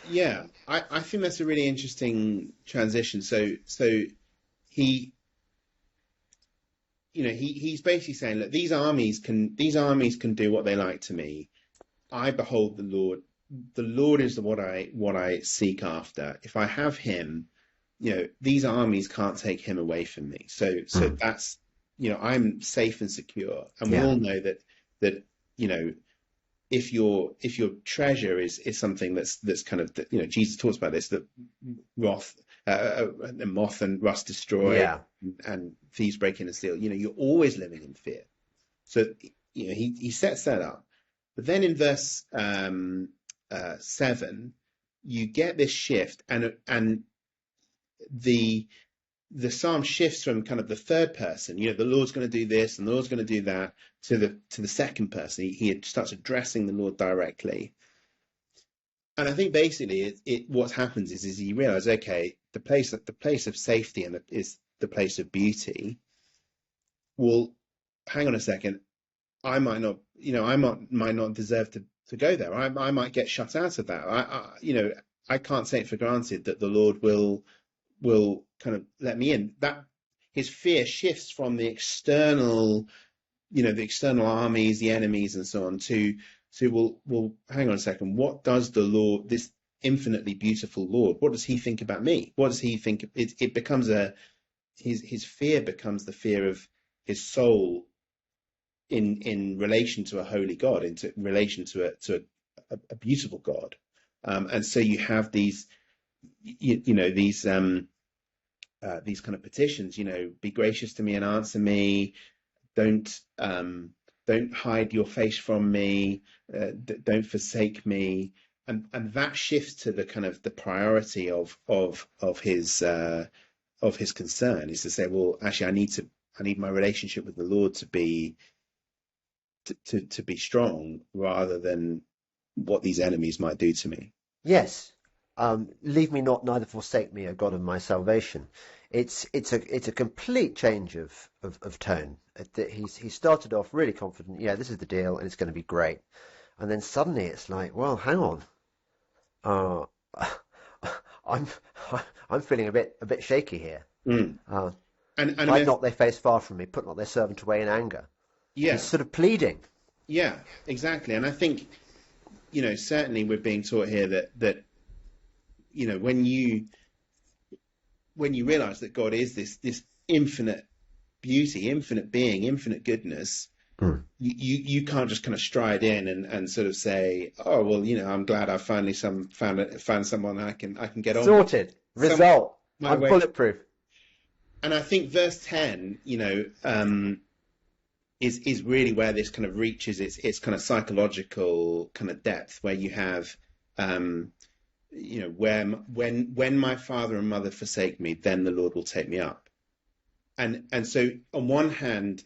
Yeah, I think that's a really interesting transition. So he, he's basically saying, look, these armies can do what they like to me. I behold the Lord. The Lord is what I seek after. If I have him, these armies can't take him away from me. So that's, I'm safe and secure. And we all know that if your treasure is something that's kind of, Jesus talks about this, that moth and rust destroy, and thieves break in and steal. You're always living in fear. So he sets that up. But then in verse 7, you get this shift, and the psalm shifts from kind of the third person, the Lord's going to do this and the Lord's going to do that, to the second person. He starts addressing the Lord directly. And I think basically what happens is he realizes, okay, the place of safety is the place of beauty. Well, hang on a second. I might not, might not deserve to go there. I might get shut out of that. I can't take it for granted that the Lord will kind of let me in. That his fear shifts from the external, the external armies, the enemies, and so on, to well, hang on a second. What does the Lord, this infinitely beautiful Lord, what does he think about me? What does he think? It becomes his fear becomes the fear of his soul in relation to a holy God, in relation to a beautiful God. And so you have these, these these kind of petitions, be gracious to me and answer me. Don't don't hide your face from me. Don't forsake me. And that shifts to the kind of the priority of his concern is to say, well, actually, I need my relationship with the Lord to be to be strong rather than what these enemies might do to me. Yes. Leave me not, neither forsake me, O God of my salvation. It's a complete change of tone. He started off really confident. Yeah, this is the deal, and it's going to be great. And then suddenly it's like, well, hang on. Uh, I'm I'm feeling a bit shaky here. Mm. And I Hide mean, not their face far from me. Put not their servant away in anger. yeah, He's sort of pleading. yeah, exactly. And I think, certainly we're being taught here that when you realize that God is this infinite beauty, infinite being, infinite goodness, Mm. you can't just kind of stride in and sort of say, oh well, I'm glad I finally found someone I can get on with. Sorted. Result. My I'm way. bulletproof. And I think verse 10, is really where this kind of reaches its kind of psychological kind of depth, where you have, where when my father and mother forsake me, then the Lord will take me up. And so on one hand,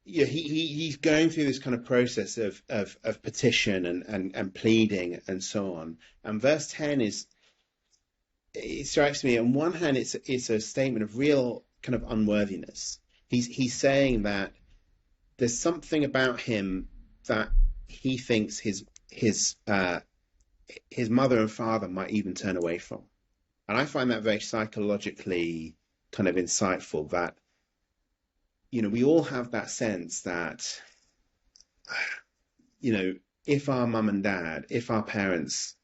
he's going through this kind of process of petition and pleading and so on. And verse 10 it strikes me, on one hand, it's a statement of real kind of unworthiness. He's saying that there's something about him that he thinks his mother and father might even turn away from. And I find that very psychologically kind of insightful, that we all have that sense that if our mum and dad, if our parents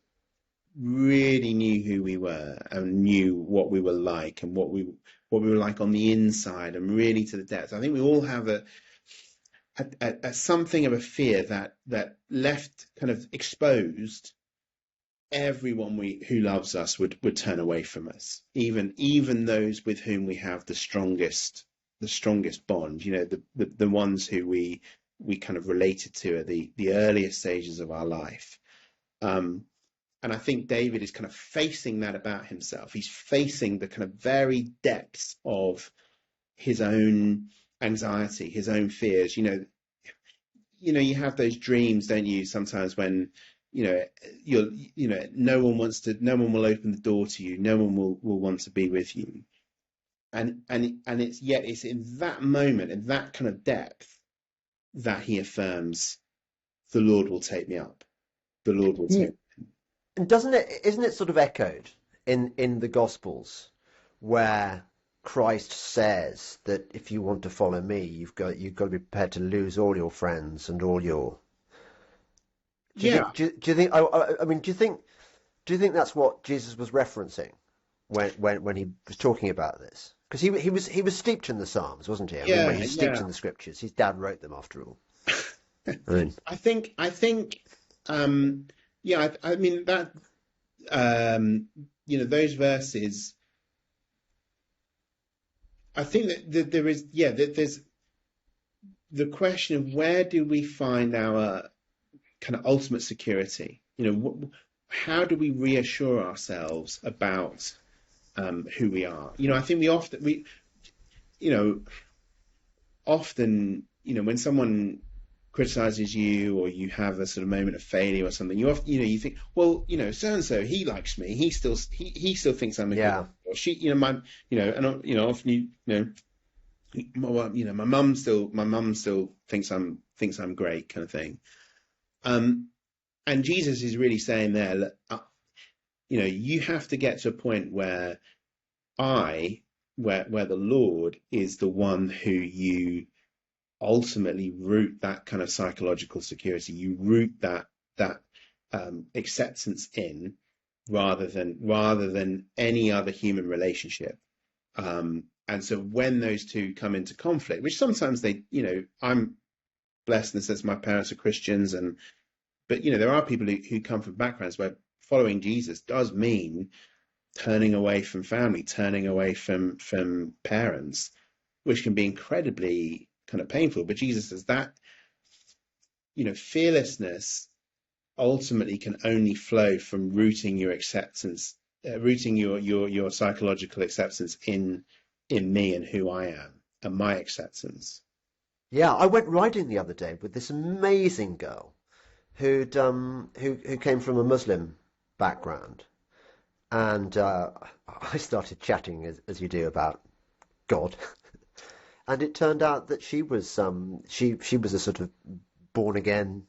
really knew who we were and knew what we were like and what we were like on the inside and really to the depths, I think we all have a something of a fear that left kind of exposed, everyone who loves us would turn away from us, even those with whom we have the strongest bond, the ones who we kind of related to at the earliest stages of our life. And I think David is kind of facing that about himself. He's facing the kind of very depths of his own anxiety, his own fears. You have those dreams, don't you, sometimes when no one will open the door to you, no one will want to be with you. And it's in that moment, in that kind of depth, that he affirms, the Lord will take me up. The Lord will take me. And isn't it sort of echoed in the Gospels, where Christ says that if you want to follow me, you've got to be prepared to lose all your friends and all your. Do you think? I mean, do you think that's what Jesus was referencing when he was talking about this? Because he was steeped in the Psalms, wasn't he? I mean, when he's steeped in the Scriptures, his dad wrote them after all. I think. I mean that. Those verses. I think that there is. That there's the question of where do we find our kind of ultimate security? How do we reassure ourselves about who we are? I think often when someone criticizes you, or you have a sort of moment of failure or something, you often you think, well, so and so, he likes me, he still thinks I'm a good, or she, often my mum still thinks I'm great, kind of thing. And Jesus is really saying there that you have to get to a point where where the Lord is the one who you ultimately root that kind of psychological security. You root that acceptance in, rather than any other human relationship. And so when those two come into conflict, which sometimes I'm blessed in the sense my parents are Christians, but there are people who come from backgrounds where following Jesus does mean turning away from family, turning away from parents, which can be incredibly kind of painful. But Jesus says that, fearlessness ultimately can only flow from rooting your acceptance, rooting your psychological acceptance in me and who I am and my acceptance. Yeah, I went riding the other day with this amazing girl who came from a Muslim background, and I started chatting as you do about God, and it turned out that she was a sort of born again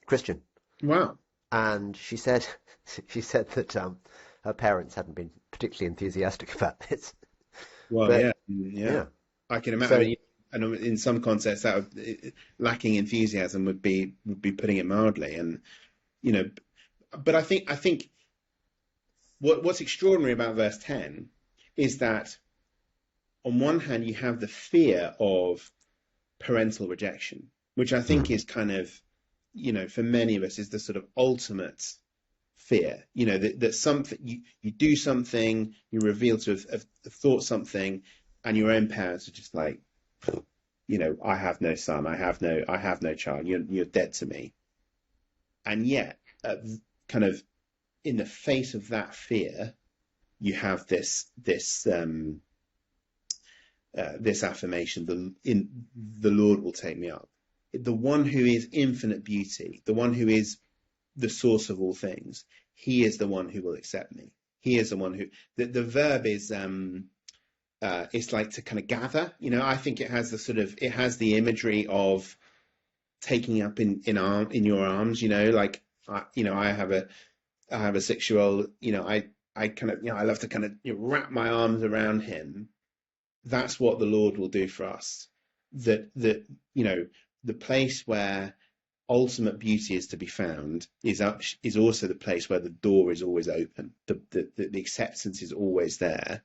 Christian, Wow. and she said that her parents hadn't been particularly enthusiastic about this, Well, but yeah, yeah. yeah, I can imagine. I so mean, and in some contexts, that lacking enthusiasm would be putting it mildly. And you know, but I think what's extraordinary about verse 10 is that on one hand you have the fear of parental rejection, which I think mm, is kind of, for many of us is the sort of ultimate fear. That something you do something, you reveal to have thought something, and your own parents are just like, I have no son, I have no child, you're dead to me. And yet, kind of in the face of that fear, you have this affirmation: the Lord will take me up. The one who is infinite beauty, the one who is the source of all things, he is the one who will accept me. He is the one who. The verb is it's like to kind of gather. I think it has the imagery of taking up in your arms. Like I have a 6-year-old. I kind of I love to kind of wrap my arms around him. That's what the Lord will do for us. That the place where ultimate beauty is to be found is also the place where the door is always open. The acceptance is always there.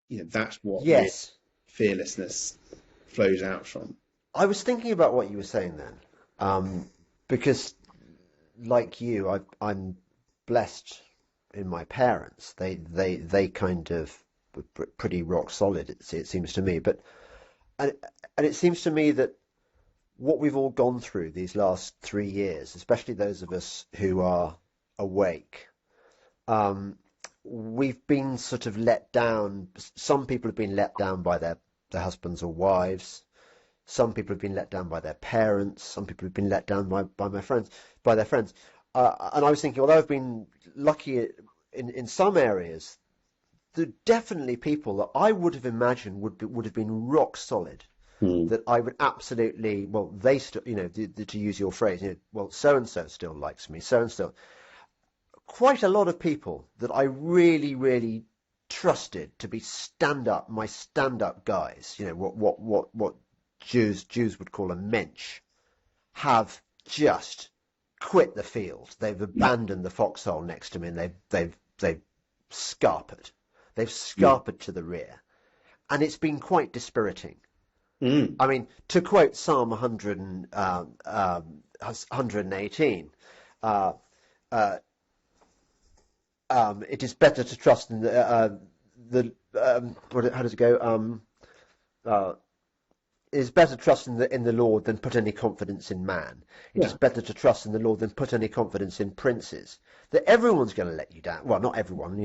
That's what real yes, fearlessness flows out from. I was thinking about what you were saying then, because like you, I'm blessed in my parents. They kind of were pretty rock solid. It seems to me, and it seems to me that what we've all gone through these last 3 years, especially those of us who are awake, we've been sort of let down. Some people have been let down by their husbands or wives. Some people have been let down by their parents. Some people have been let down by their friends. And I was thinking, although I've been lucky in some areas, there are definitely people that I would have imagined would have been rock solid. Hmm. That I would absolutely, well, they still, to use your phrase, well, so and so still likes me, so and so. Quite a lot of people that I really, really trusted to be my stand-up guys. What Jews would call a mensch, have just quit the field. They've abandoned the foxhole next to me, and they've scarpered. They've scarpered to the rear, and it's been quite dispiriting. Mm. I mean, to quote Psalm 118, it is better to trust in how does it go? It is better to trust in the Lord than put any confidence in man. It is Yeah. better to trust in the Lord than put any confidence in princes. That everyone's going to let you down. Well, not everyone.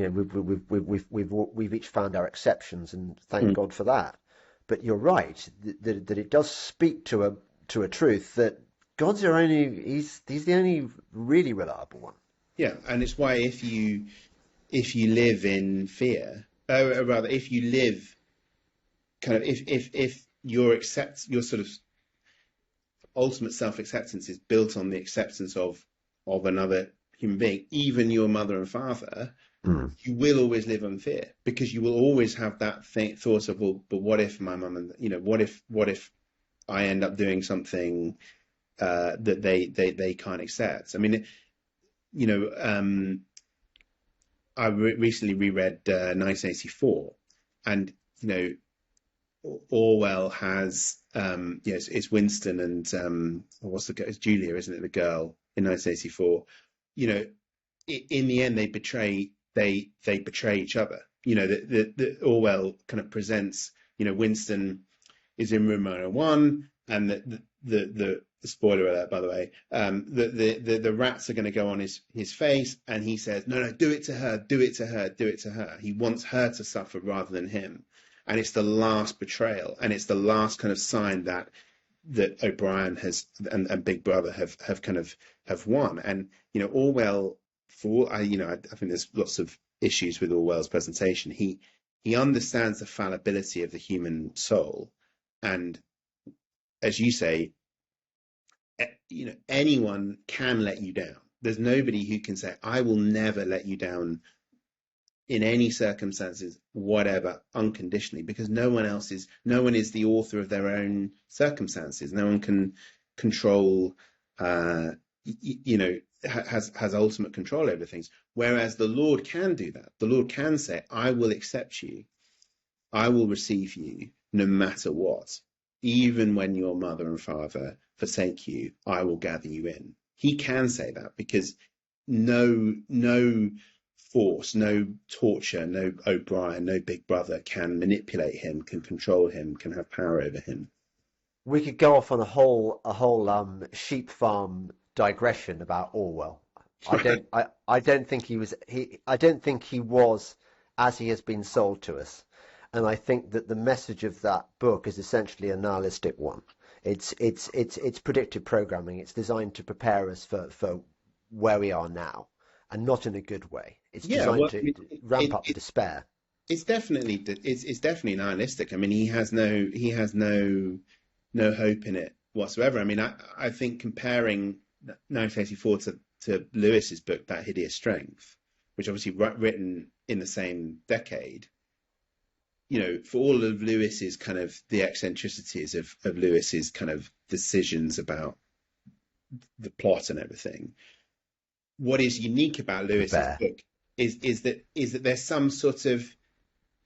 We've each found our exceptions, and thank Mm. God for that. But you're right that it does speak to a truth that God's he's the only really reliable one. Yeah, and it's why if you live in fear, or rather, if you live kind of if your sort of ultimate self-acceptance is built on the acceptance of another human being, even your mother and father, Mm. you will always live in fear because you will always have that thought of, well, but what if my mum and what if I end up doing something that they can't accept? I mean, I recently reread 1984, and Orwell has it's Winston and it's Julia, isn't it, the girl in 1984? In the end, they betray each other. The Orwell kind of presents, Winston is in room 101, and the spoiler alert, by the way, the rats are going to go on his face, and he says, no, do it to her, do it to her, do it to her. He wants her to suffer rather than him. And it's the last betrayal, and it's the last kind of sign that O'Brien has and Big Brother have won. And Orwell, I think there's lots of issues with Orwell's presentation. He understands the fallibility of the human soul, and as you say, anyone can let you down. There's nobody who can say, I will never let you down in any circumstances, whatever, unconditionally, because no one is the author of their own circumstances. No one can control, has ultimate control over things. Whereas the Lord can do that. The Lord can say, I will accept you. I will receive you no matter what. Even when your mother and father forsake you, I will gather you in. He can say that because no force, no torture, no O'Brien, no Big Brother can manipulate him, can control him, can have power over him. We could go off on a whole sheep farm digression about Orwell. I don't think he was as he has been sold to us. And I think that the message of that book is essentially a nihilistic one. It's predictive programming. It's designed to prepare us for where we are now, and not in a good way. It's designed to ramp up despair. It's definitely nihilistic. I mean, he has no hope in it whatsoever. I mean, I think comparing 1984 to Lewis's book, That Hideous Strength, which obviously written in the same decade, for all of Lewis's kind of the eccentricities of Lewis's kind of decisions about the plot and everything, what is unique about Lewis's book is that there's some sort of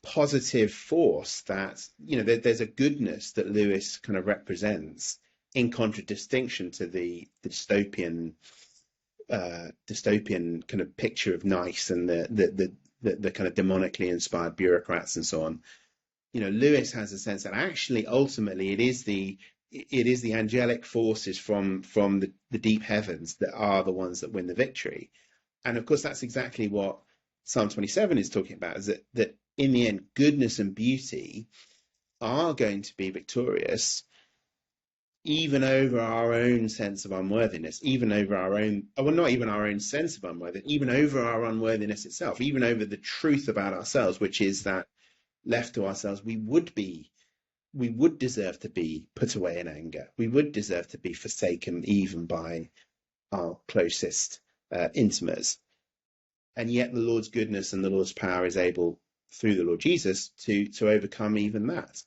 positive force that, there's a goodness that Lewis kind of represents in contradistinction to the dystopian kind of picture of nice and the kind of demonically inspired bureaucrats and so on. Lewis has a sense that actually ultimately it is the angelic forces from the deep heavens that are the ones that win the victory. And of course that's exactly what Psalm 27 is talking about, is that in the end goodness and beauty are going to be victorious, even over our own sense of unworthiness, even over our own, well, not even our own sense of unworthiness, even over our unworthiness itself, even over the truth about ourselves, which is that left to ourselves, we would deserve to be put away in anger. We would deserve to be forsaken even by our closest intimates. And yet the Lord's goodness and the Lord's power is able, through the Lord Jesus, to overcome even that.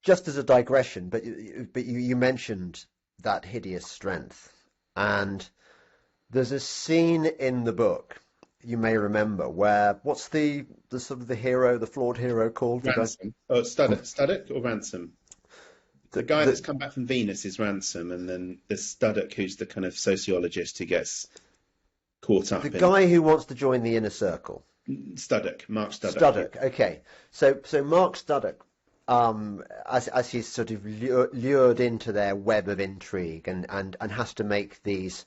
Just as a digression, but you mentioned that hideous strength, and there's a scene in the book you may remember where what's the sort of the hero, the flawed hero called? Ransom. Oh, Studdock or Ransom? The guy that's come back from Venus is Ransom, and then there's Studdock, who's the kind of sociologist who gets caught up. The guy who wants to join the inner circle. Mark Studdock. Studdock. Okay, so Mark Studdock, as he's sort of lured into their web of intrigue and has to make these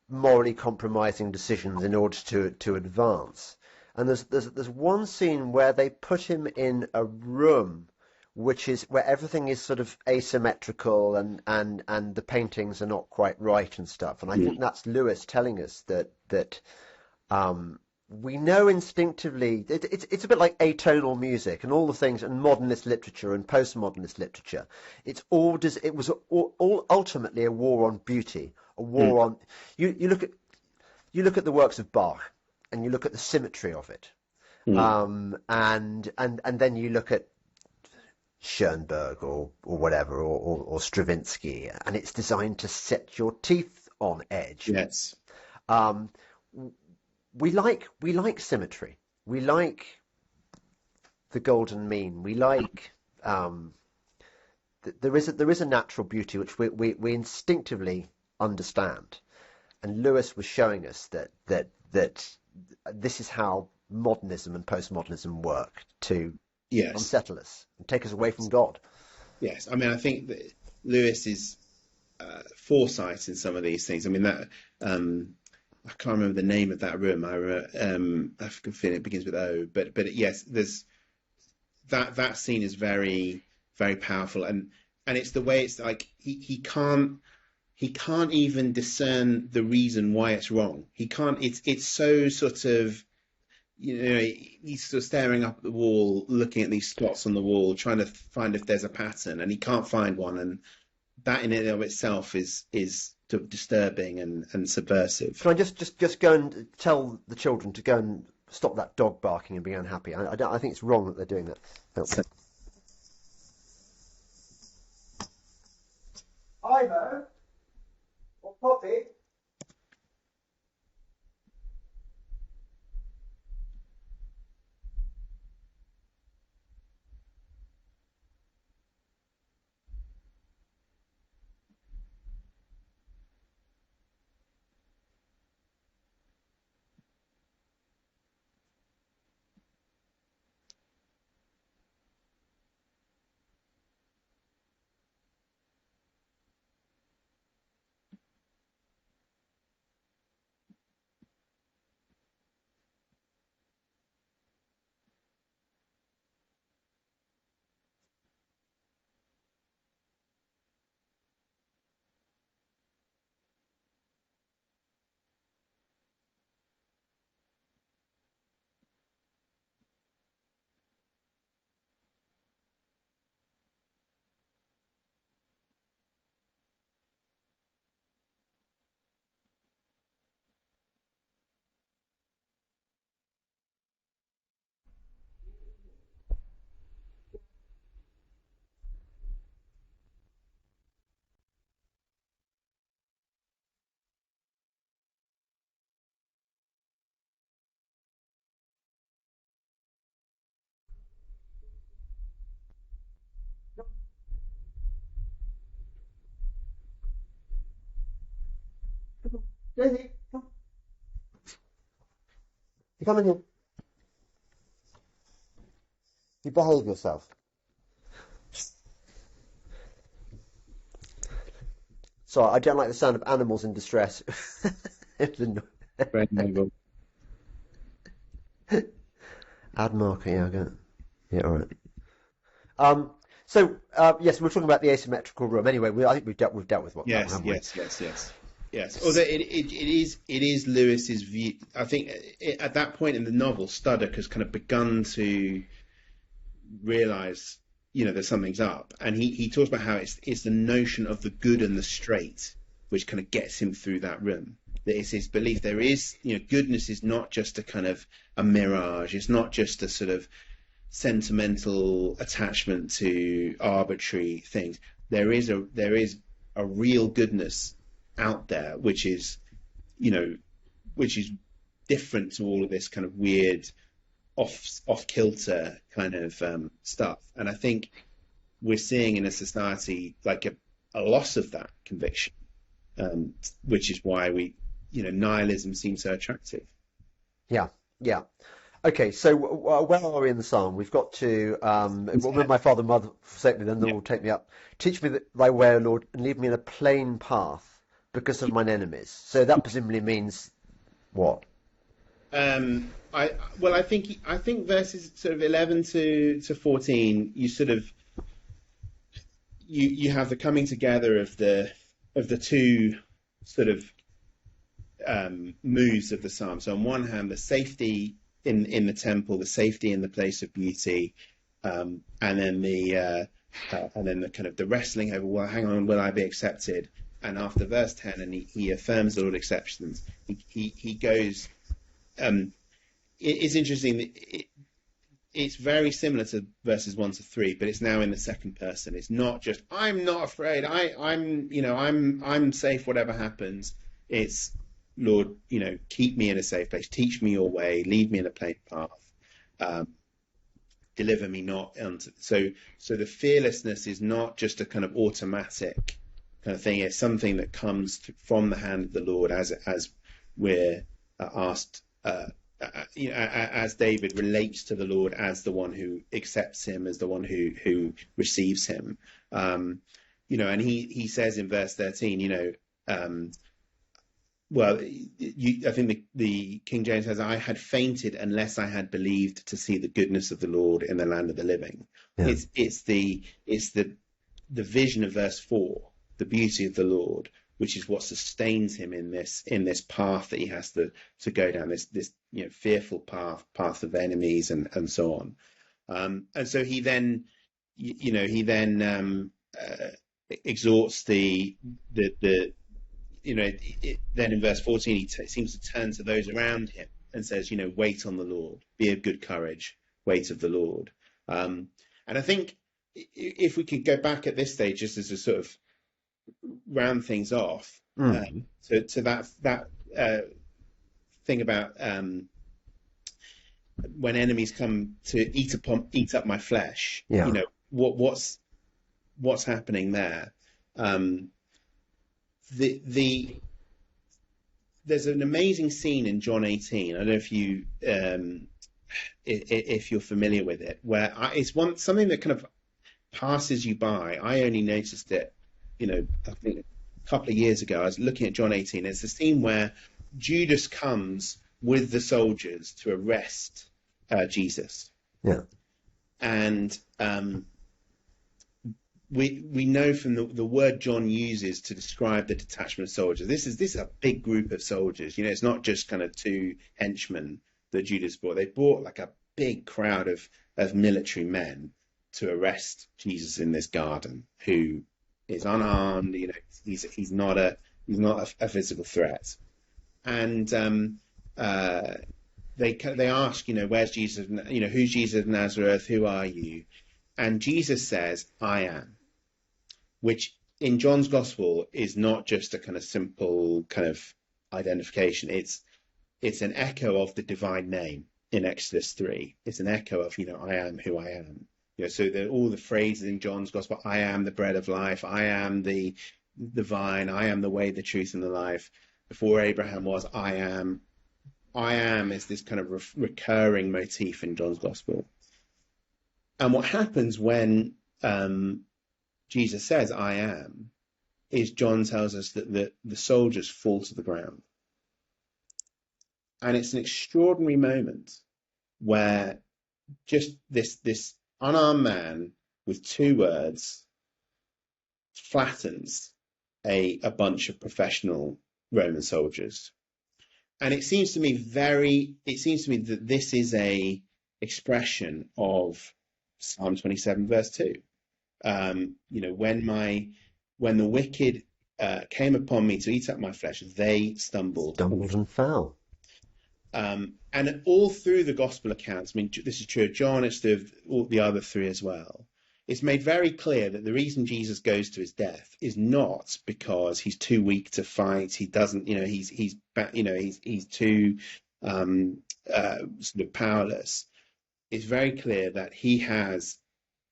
morally compromising decisions in order to advance. And there's one scene where they put him in a room where everything is sort of asymmetrical and the paintings are not quite right and stuff. And I think that's Lewis telling us that we know instinctively it's a bit like atonal music and all the things, and modernist literature and postmodernist literature. It was all ultimately a war on beauty, a war on you look at the works of Bach and you look at the symmetry of it, and then you look at Schoenberg or whatever or Stravinsky, and it's designed to set your teeth on edge. Yes. We like symmetry. We like the golden mean. We like there is a natural beauty which we instinctively understand, and Lewis was showing us that this is how modernism and postmodernism work to Yes. unsettle us and take us away from God. Yes. I mean, I think that Lewis's foresight in some of these things. I mean, that I can't remember the name of that room. I can feel it begins with O, but yes, there's that scene is very, very powerful, and it's the way it's like he can't even discern the reason why it's wrong. He can't. It's so sort of, he's sort of staring up at the wall, looking at these spots on the wall, trying to find if there's a pattern, and he can't find one, and that in and of itself is sort of disturbing and subversive. Can I just go and tell the children to go and stop that dog barking and be unhappy? I think it's wrong that they're doing that. Ivo or Poppy. Daisy, come. You come in here. You behave yourself. Sorry, I don't like the sound of animals in distress. Very noble. Add marker, yeah, I get it. Yeah, all right. Yes, we're talking about the asymmetrical room. Anyway, I think we've dealt with what. Yes, haven't we? yes. Although it is Lewis's view. I think at that point in the novel, Studdock has kind of begun to realise, that something's up, and he talks about how it's the notion of the good and the straight which kind of gets him through that room. That it's his belief there is, goodness is not just a kind of a mirage. It's not just a sort of sentimental attachment to arbitrary things. There is a real goodness out there, which is different to all of this kind of weird off kilter kind of stuff. And I think we're seeing in a society like a loss of that conviction, which is why nihilism seems so attractive. Yeah. Okay, so where are we in the psalm? We've got to, when my father and mother forsake me, then the Lord will take me up. Teach me thy way, O Lord, and lead me in a plain path because of mine enemies. So that presumably means what? I think verses sort of 11 to 14, you sort of you have the coming together of the two sort of moves of the psalm. So on one hand, the safety in the temple, the safety in the place of beauty, and then the kind of the wrestling over, well, hang on, will I be accepted? And after verse 10, and he affirms the Lord acceptance. He goes. It's interesting. It's very similar to verses 1 to 3, but it's now in the second person. It's not just I'm not afraid. I'm safe. Whatever happens, it's Lord. Keep me in a safe place. Teach me your way. Lead me in a plain path. Deliver me not unto. So the fearlessness is not just a kind of automatic kind of thing. It's something that comes from the hand of the Lord as we're asked as David relates to the Lord as the one who accepts him, as the one who receives him. And he says in verse 13, well, I think the King James says, "I had fainted unless I had believed to see the goodness of the Lord in the land of the living." Yeah. It's the vision of verse 4, the beauty of the Lord, which is what sustains him in this path that he has to go down, this fearful path of enemies and so on. And so he then exhorts then in verse 14 he seems to turn to those around him and says, wait on the Lord, be of good courage, wait of the Lord. And I think if we could go back at this stage, just as a sort of round things off, to that thing about when enemies come to eat up my flesh. Yeah. What's happening there? There's an amazing scene in John 18. I don't know if you're familiar with it, where it's something that kind of passes you by. I only noticed it, I think a couple of years ago. I was looking at John 18. It's a scene where Judas comes with the soldiers to arrest Jesus. Yeah. And we know from the word John uses to describe the detachment of soldiers. This is a big group of soldiers. It's not just kind of two henchmen that Judas brought. They brought like a big crowd of military men to arrest Jesus in this garden, who is unarmed. He's not a physical threat. And they ask, where's Jesus? Who's Jesus of Nazareth? Who are you? And Jesus says, "I am," which in John's gospel is not just a kind of simple kind of identification. It's an echo of the divine name in Exodus 3. It's an echo of, I am who I am. So all the phrases in John's gospel: I am the bread of life, I am the vine, I am the way, the truth, and the life. Before Abraham was, I am. I am is this kind of recurring motif in John's gospel. And what happens when Jesus says, "I am," is John tells us that the soldiers fall to the ground. And it's an extraordinary moment where just this unarmed man with two words flattens a bunch of professional Roman soldiers. And it seems to me that this is a expression of Psalm 27 verse 2. When the wicked came upon me to eat up my flesh, they stumbled and fell. And all through the gospel accounts, this is true of John, it's true of all the other three as well. It's made very clear that the reason Jesus goes to his death is not because he's too weak to fight. He doesn't, he's too sort of powerless. It's very clear that he has,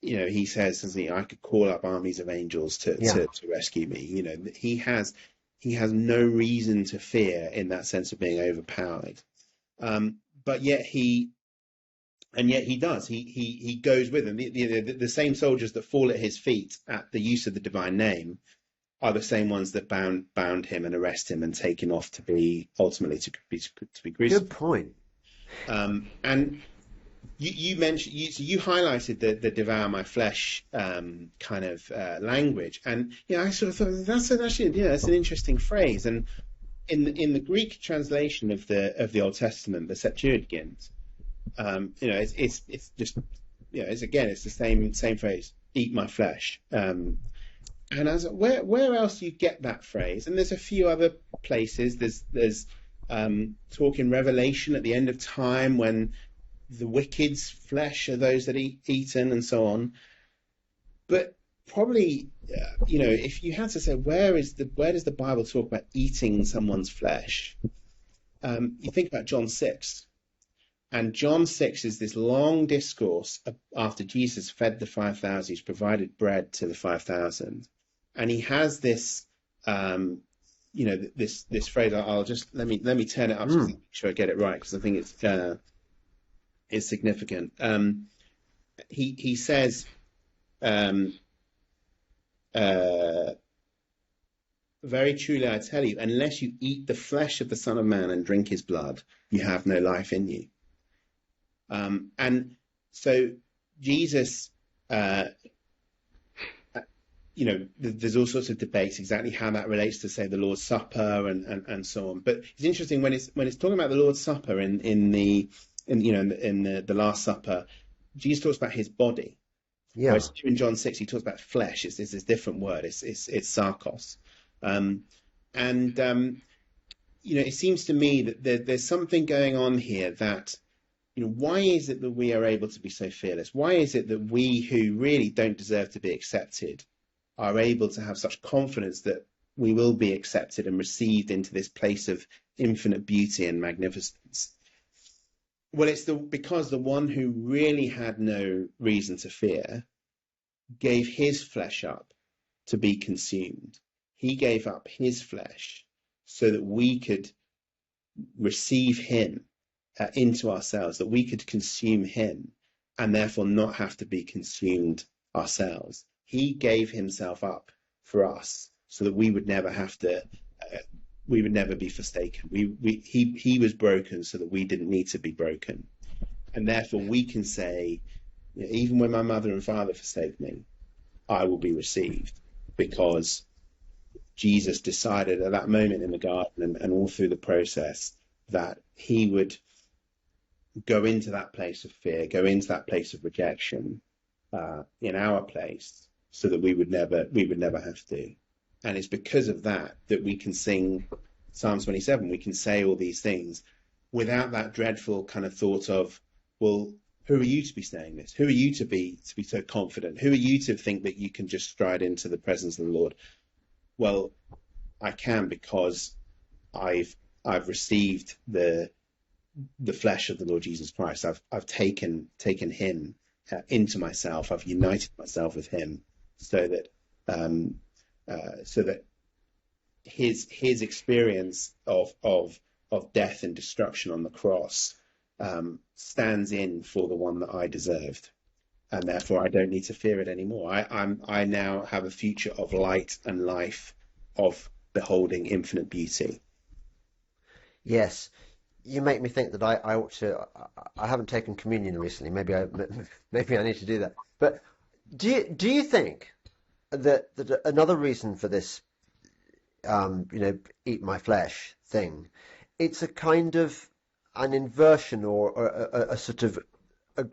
he says, doesn't he, I could call up armies of angels to rescue me. He has no reason to fear in that sense of being overpowered. But yet he does. He goes with them. The same soldiers that fall at his feet at the use of the divine name are the same ones that bound him and arrest him and take him off to be ultimately to be crucified. Good point. And you mentioned you highlighted the "devour my flesh" kind of language, and I sort of thought that's an interesting phrase. And in the Greek translation of the Old Testament, the Septuagint, it's just it's the same phrase, "eat my flesh." And I was like, where else do you get that phrase? And there's a few other places. There's talk in Revelation at the end of time when the wicked's flesh are those that eaten and so on. But probably, if you had to say where does the Bible talk about eating someone's flesh? You think about John 6. And John 6 is this long discourse after Jesus fed the 5,000. He's provided bread to the 5,000. And he has this this phrase. I'll just let me turn it up so to make sure I get it right, because I think it's significant. He says, very truly I tell you, unless you eat the flesh of the Son of Man and drink his blood, you have no life in you. And so Jesus, there's all sorts of debates exactly how that relates to, say, the Lord's Supper and so on. But it's interesting when it's talking about the Lord's Supper in the Last Supper, Jesus talks about his body. Yeah. Whereas in John 6, he talks about flesh. It's this different word. It's sarkos. It seems to me that there's something going on here that, why is it that we are able to be so fearless? Why is it that we who really don't deserve to be accepted are able to have such confidence that we will be accepted and received into this place of infinite beauty and magnificence? Well, it's because the one who really had no reason to fear gave his flesh up to be consumed. He gave up his flesh so that we could receive him into ourselves, that we could consume him and therefore not have to be consumed ourselves. He gave himself up for us so that we would never have to, we would never be forsaken. He was broken so that we didn't need to be broken. And therefore we can say, even when my mother and father forsake me, I will be received, because Jesus decided at that moment in the garden and all through the process that he would go into that place of fear, go into that place of rejection in our place, so that we would never have to. And it's because of that we can sing Psalm 27. We can say all these things without that dreadful kind of thought of, well, who are you to be saying this? Who are you to be so confident? Who are you to think that you can just stride into the presence of the Lord? Well, I can, because I've received the flesh of the Lord Jesus Christ. I've taken him into myself. I've united myself with him, so that his experience of death and destruction on the cross stands in for the one that I deserved, and therefore I don't need to fear it anymore. I now have a future of light and life, of beholding infinite beauty. Yes. You make me think that I ought to. I haven't taken communion recently. Maybe I need to do that. But do you think that another reason for this, eat my flesh thing, it's a kind of an inversion or a sort of a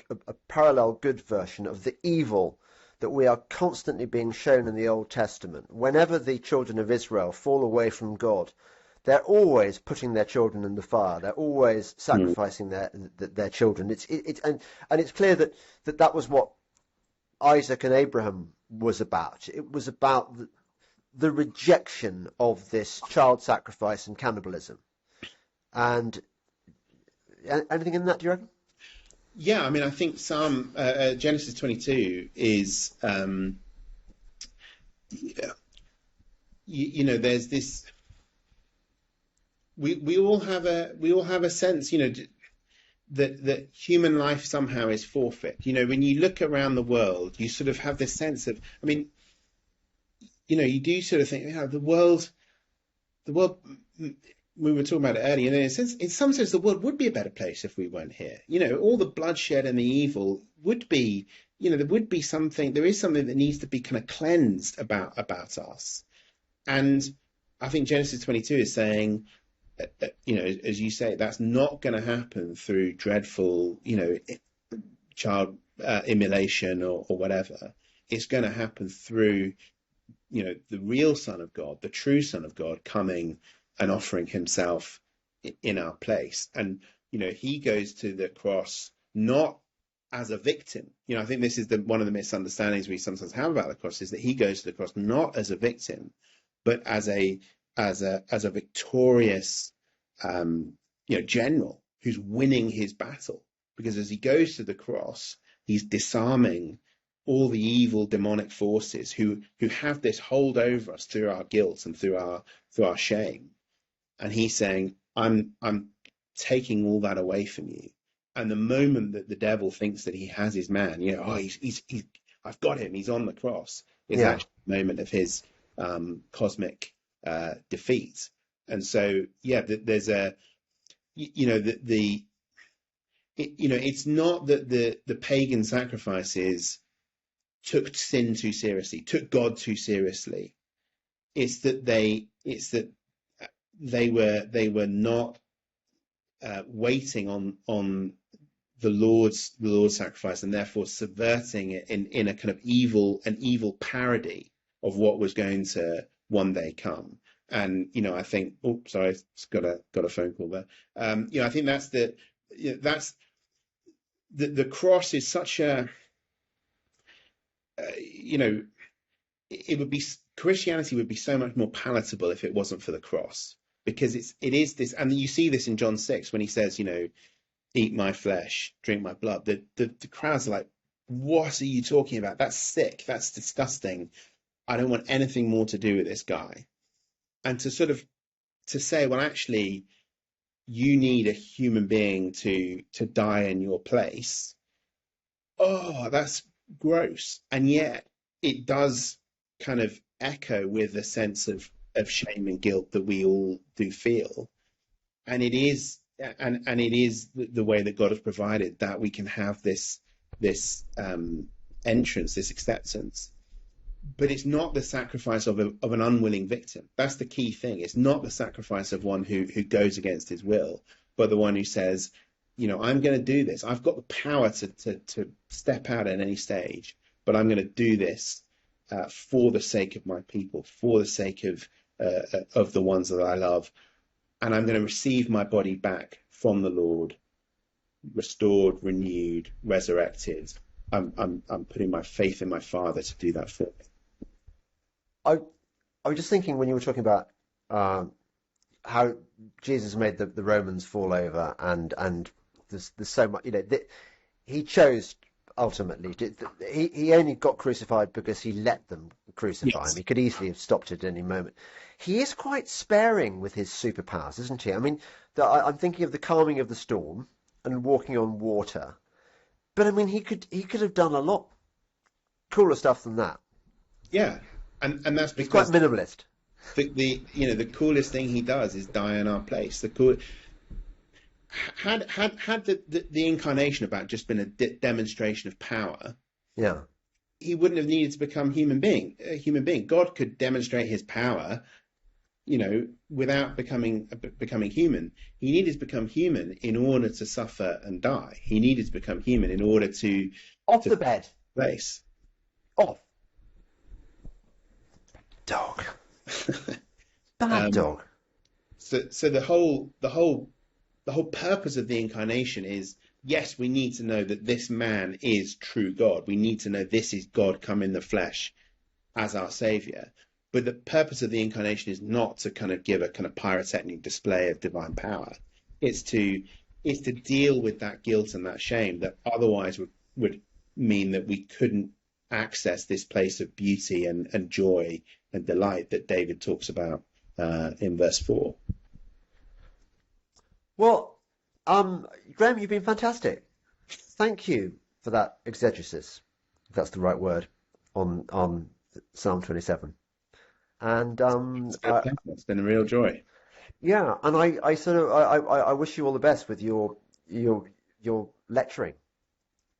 parallel good version of the evil that we are constantly being shown in the Old Testament? Whenever the children of Israel fall away from God, they're always putting their children in the fire. They're always sacrificing their children. It's clear that was what Isaac and Abraham was about. It was about the rejection of this child sacrifice and cannibalism. And anything in that, do you reckon? Yeah, I mean, I think Genesis 22 is, there's this. We all have a sense, that human life somehow is forfeit. When you look around the world, you sort of have this sense of, I mean, you do sort of think, the world. We were talking about it earlier. In some sense, the world would be a better place if we weren't here. All the bloodshed and the evil would be, there would be something. There is something that needs to be kind of cleansed about us. And I think Genesis 22 is saying, as you say, that's not going to happen through dreadful, child immolation or whatever. It's going to happen through, the real Son of God, the true Son of God, coming and offering himself in our place. And, he goes to the cross not as a victim. I think this is one of the misunderstandings we sometimes have about the cross, is that he goes to the cross not as a victim, but as a victorious general who's winning his battle. Because as he goes to the cross, he's disarming all the evil demonic forces who have this hold over us through our guilt and through our shame. And he's saying, I'm taking all that away from you. And the moment that the devil thinks that he has his man, he's I've got him, he's on the cross, is actually the moment of his cosmic defeat. And so, there's it's not that the pagan sacrifices took sin too seriously, took God too seriously. It's that they were not waiting on the Lord's sacrifice, and therefore subverting it in a kind of evil parody of what was going to one day come. And I think, sorry, got a phone call there. I think that's the cross is such a it would be, Christianity would be so much more palatable if it wasn't for the cross, because it is this, and you see this in John 6 when he says, eat my flesh, drink my blood. The crowds are like, what are you talking about? That's sick. That's disgusting. I don't want anything more to do with this guy. And to say, well, actually, you need a human being to die in your place. Oh, that's gross. And yet it does kind of echo with a sense of shame and guilt that we all do feel. And it is the way that God has provided that we can have this entrance, this acceptance. But it's not the sacrifice of an unwilling victim. That's the key thing. It's not the sacrifice of one who goes against his will, but the one who says, I'm going to do this. I've got the power to step out at any stage, but I'm going to do this for the sake of my people, for the sake of the ones that I love. And I'm going to receive my body back from the Lord, restored, renewed, resurrected. I'm putting my faith in my Father to do that for me. I was just thinking when you were talking about how Jesus made the Romans fall over, and there's so much, he chose ultimately. He only got crucified because he let them crucify him. He could easily have stopped it at any moment. He is quite sparing with his superpowers, isn't he? I mean, I'm thinking of the calming of the storm and walking on water. But I mean, he could have done a lot cooler stuff than that. Yeah, and that's because he's quite minimalist. The coolest thing he does is die in our place. Had the incarnation about just been a demonstration of power, he wouldn't have needed to become a human being. God could demonstrate his power, without becoming human. He needed to become human in order to suffer and die. He needed to become human in order to the bed. Place. Off. Dog. Bad dog. So the whole purpose of the incarnation is, yes, we need to know that this man is true God. We need to know this is God come in the flesh as our savior. But the purpose of the incarnation is not to kind of give a kind of pyrotechnic display of divine power. It's to deal with that guilt and that shame that otherwise would mean that we couldn't access this place of beauty and joy and delight that David talks about in verse 4. Well, Graham, you've been fantastic. Thank you for that exegesis, if that's the right word, on Psalm 27. And it's been a real joy. Yeah, and I wish you all the best with your lecturing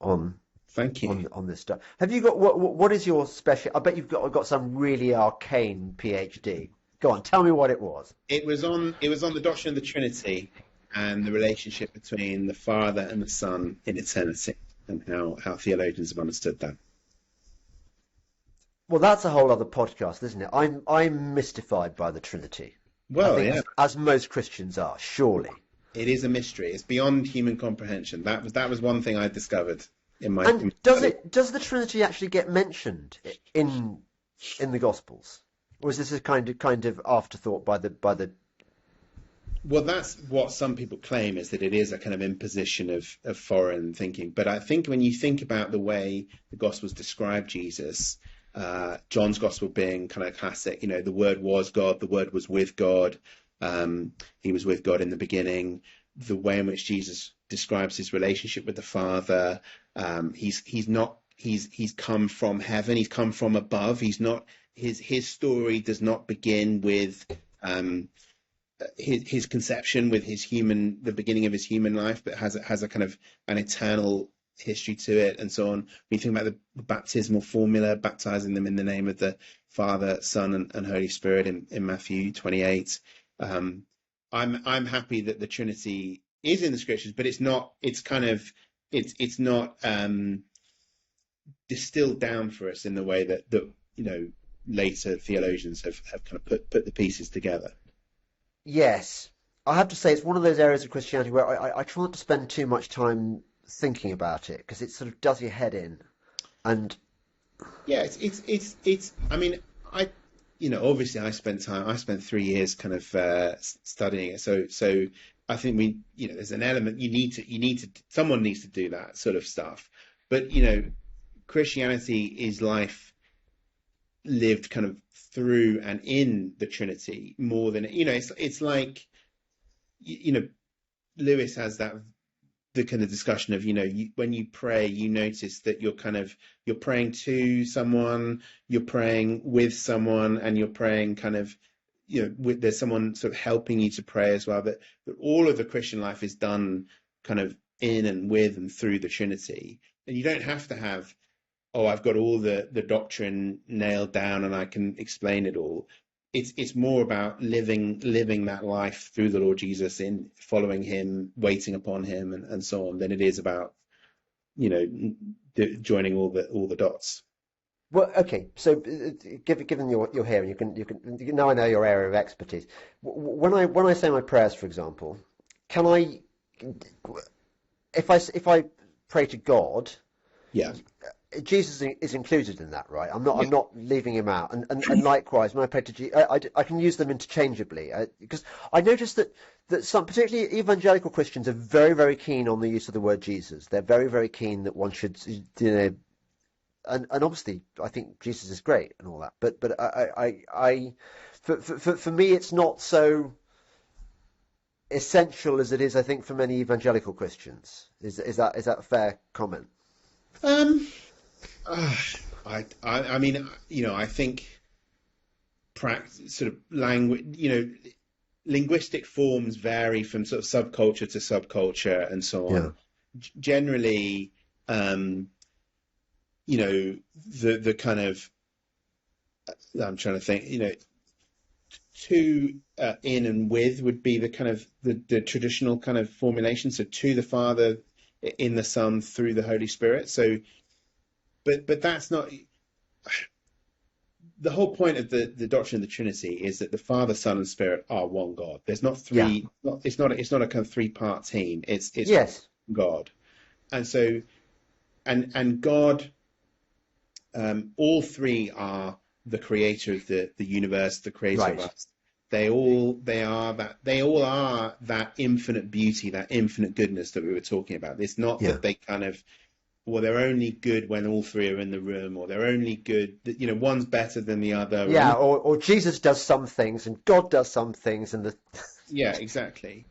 on. Thank you. On this stuff. Have you got what is your special? I bet you've got some really arcane PhD. Go on, tell me what it was. It was on the doctrine of the Trinity and the relationship between the Father and the Son in eternity, and how theologians have understood that. Well, that's a whole other podcast, isn't it? I'm mystified by the Trinity. Well, I think as most Christians are, surely. It is a mystery. It's beyond human comprehension. That was one thing I discovered in my. And does the Trinity actually get mentioned in the Gospels, or is this a kind of afterthought by the? Well, that's what some people claim, is that it is a kind of imposition of foreign thinking. But I think when you think about the way the Gospels describe Jesus, John's Gospel being kind of classic, the Word was God, the Word was with God, he was with God in the beginning. The way in which Jesus describes his relationship with the Father, he's come from heaven, he's come from above. He's not his story does not begin with his conception, with the beginning of his human life, but has a kind of an eternal history to it, and so on. When you think about the baptismal formula, baptizing them in the name of the Father, Son, and Holy Spirit in Matthew 28, I'm happy that the Trinity is in the Scriptures, but it's not. It's not distilled down for us in the way that later theologians have kind of put the pieces together. Yes, I have to say it's one of those areas of Christianity where I try not to spend too much time thinking about it, because it sort of does your head in. And yeah, it's. I mean, obviously I spent 3 years kind of studying it. So I think there's an element someone needs to do that sort of stuff. But Christianity is life lived kind of through and in the Trinity more than it's like Lewis has the kind of discussion of when you pray, you notice that you're praying to someone, you're praying with someone, and you're praying kind of there's someone sort of helping you to pray as well, that all of the Christian life is done kind of in and with and through the Trinity. And you don't have to have, I've got all the doctrine nailed down and I can explain it all. It's more about living that life through the Lord Jesus, in following him, waiting upon him, and so on, than it is about joining all the dots. well, okay. So, given you're here, and you can now I know your area of expertise. When I say my prayers, for example, can I, if I pray to God, Yeah. Jesus is included in that, right? I'm Yeah. not leaving him out. And likewise, when I pray to Jesus, I can use them interchangeably, because I noticed that some, particularly evangelical Christians, are very, very keen on the use of the word Jesus. They're very, very keen that one should, and obviously I think Jesus is great and all that. But for me, it's not so essential as it is, I think, for many evangelical Christians. Is that a fair comment? I mean, I think sort of language, linguistic forms vary from sort of subculture to subculture and so on. Yeah. Generally, the kind of, I'm trying to think, to, in and with would be the kind of the traditional kind of formulation. So to the Father, in the Son, through the Holy Spirit. So, but that's not the whole point of the doctrine of the Trinity, is that the Father, Son, and Spirit are one God. There's not three. Yeah. It's not a kind of three-part team. It's Yes. God, and so and God. All three are the creator of the universe, the creator Right. of us. They all are that infinite beauty, that infinite goodness that we were talking about. It's not Yeah. that they kind of, well, they're only good when all three are in the room, or they're only good that one's better than the other. Yeah, or Jesus does some things and God does some things, and Yeah, exactly.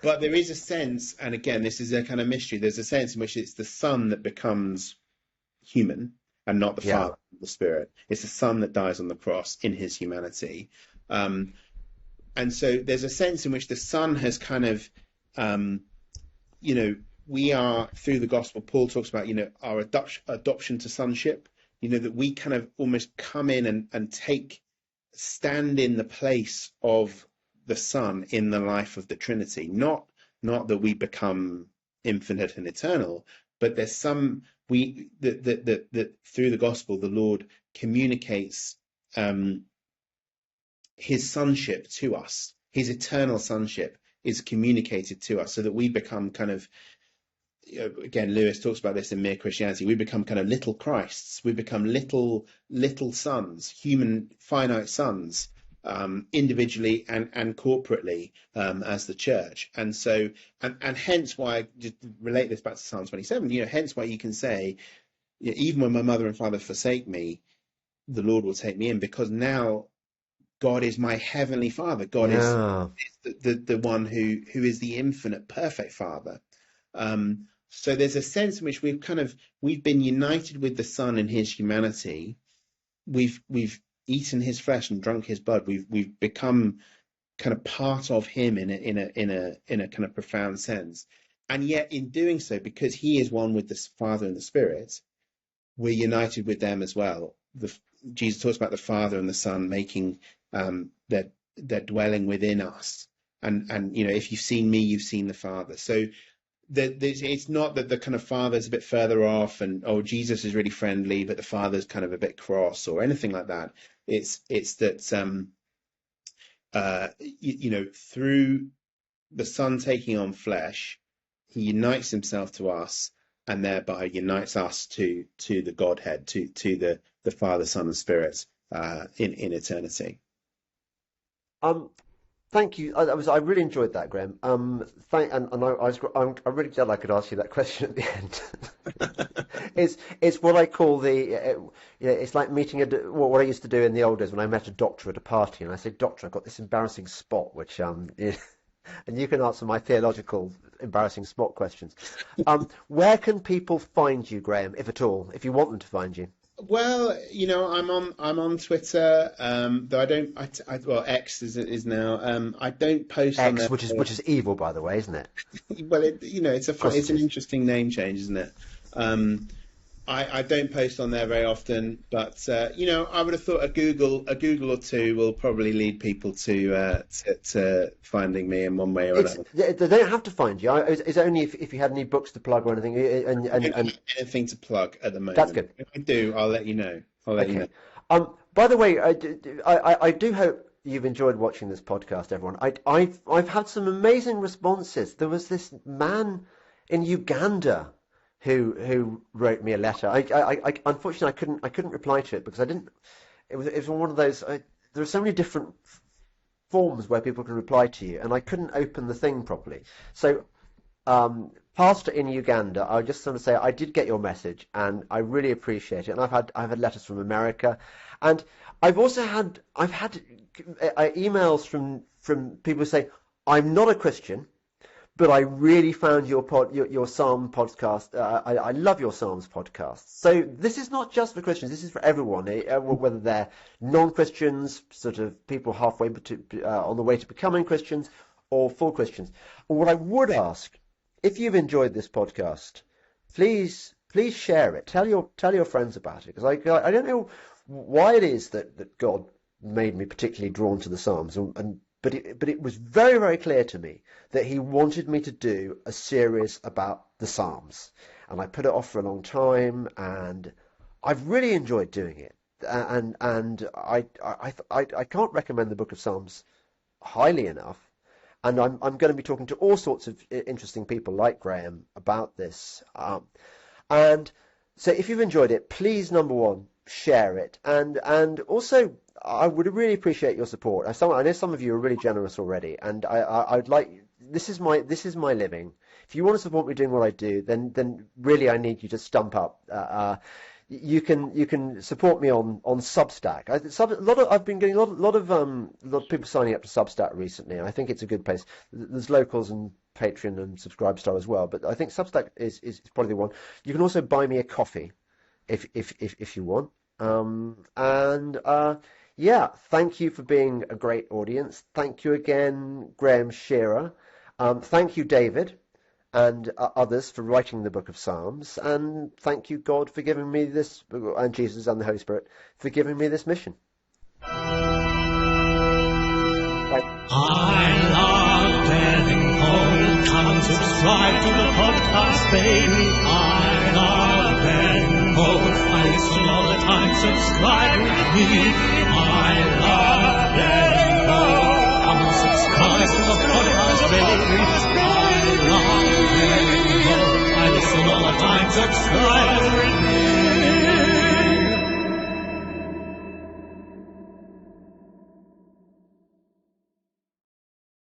But there is a sense, and again, this is a kind of mystery. There's a sense in which it's the Son that becomes human, and not the Father, the Spirit. It's the Son that dies on the cross in his humanity. And so there's a sense in which the Son has kind of, we are, through the gospel, Paul talks about, our adoption to sonship, that we kind of almost come in and stand in the place of the Son in the life of the Trinity. Not that we become infinite and eternal, but there's that through the gospel, the Lord communicates his sonship to us. His eternal sonship is communicated to us, so that we become kind of, again, Lewis talks about this in Mere Christianity, we become kind of little Christs. We become little sons, human finite sons, individually and corporately as the church. And so, and hence why I just relate this back to Psalm 27. Hence why you can say, even when my mother and father forsake me, the Lord will take me in, because now God is my heavenly Father. God is the one who is the infinite, perfect Father. So there's a sense in which we've been united with the Son in his humanity. We've eaten his flesh and drunk his blood. We've become kind of part of him in a kind of profound sense. And yet, in doing so, because he is one with the Father and the Spirit, we're united with them as well. Jesus talks about the Father and the Son making their dwelling within us. And if you've seen me, you've seen the Father. So it's not that the kind of Father's a bit further off and, Jesus is really friendly, but the Father's kind of a bit cross or anything like that. It's that, through the Son taking on flesh, he unites himself to us and thereby unites us to the Godhead, to the Father, Son and Spirit in eternity. Thank you. I really enjoyed that, Graham. I'm really glad I could ask you that question at the end. It's what I call it's like meeting what I used to do in the old days when I met a doctor at a party, and I said, "Doctor, I've got this embarrassing spot," which and you can answer my theological embarrassing spot questions. Where can people find you, Graham, if at all, if you want them to find you? Well, I'm on Twitter, though I don't. Well, X is now. I don't post on there, which is evil, by the way, isn't it? Well, it's an interesting name change, isn't it? I don't post on there very often, but I would have thought a Google or two will probably lead people to finding me in one way or another. They don't have to find you. It's only if you had any books to plug or anything. And anything to plug at the moment. That's good. If I do, I'll let you know. You know. By the way, I do hope you've enjoyed watching this podcast, everyone. I've had some amazing responses. There was this man in Uganda who wrote me a letter. I unfortunately I couldn't reply to it because I didn't. It was one of those. There are so many different forms where people can reply to you, and I couldn't open the thing properly. So, Pastor in Uganda, I just want to say I did get your message, and I really appreciate it. And I've had letters from America, and I've had emails from people who say, "I'm not a Christian, but I really found your Psalm podcast. I love your Psalms podcast." So this is not just for Christians. This is for everyone, whether they're non-Christians, sort of people halfway on the way to becoming Christians, or full Christians. And what I would ask, if you've enjoyed this podcast, please share it. Tell your friends about it, because I don't know why it is that God made me particularly drawn to the Psalms, But it was very, very clear to me that he wanted me to do a series about the Psalms. And I put it off for a long time, and I've really enjoyed doing it. And I can't recommend the Book of Psalms highly enough. And I'm going to be talking to all sorts of interesting people like Graham about this. And so if you've enjoyed it, please, number one, share it. And also, I would really appreciate your support. I know some of you are really generous already, and I'd like. This is my living. If you want to support me doing what I do, then really I need you to stump up. You can support me on Substack. I've been getting a lot of people signing up to Substack recently, and I think it's a good place. There's locals and Patreon and Subscribestar as well, but I think Substack is probably the one. You can also buy me a coffee if you want. Yeah, thank you for being a great audience. Thank you again, Graham Shearer. Thank you, David, and others for writing the Book of Psalms. And thank you, God, for giving me this, and Jesus and the Holy Spirit, for giving me this mission. I love Delingpole. Come and subscribe to the podcast, baby. I love Delingpole. I listen all the time. Subscribe with me. I love Delingpole. Come and subscribe to the podcast, baby. I love Delingpole. I listen all the time. Subscribe with me.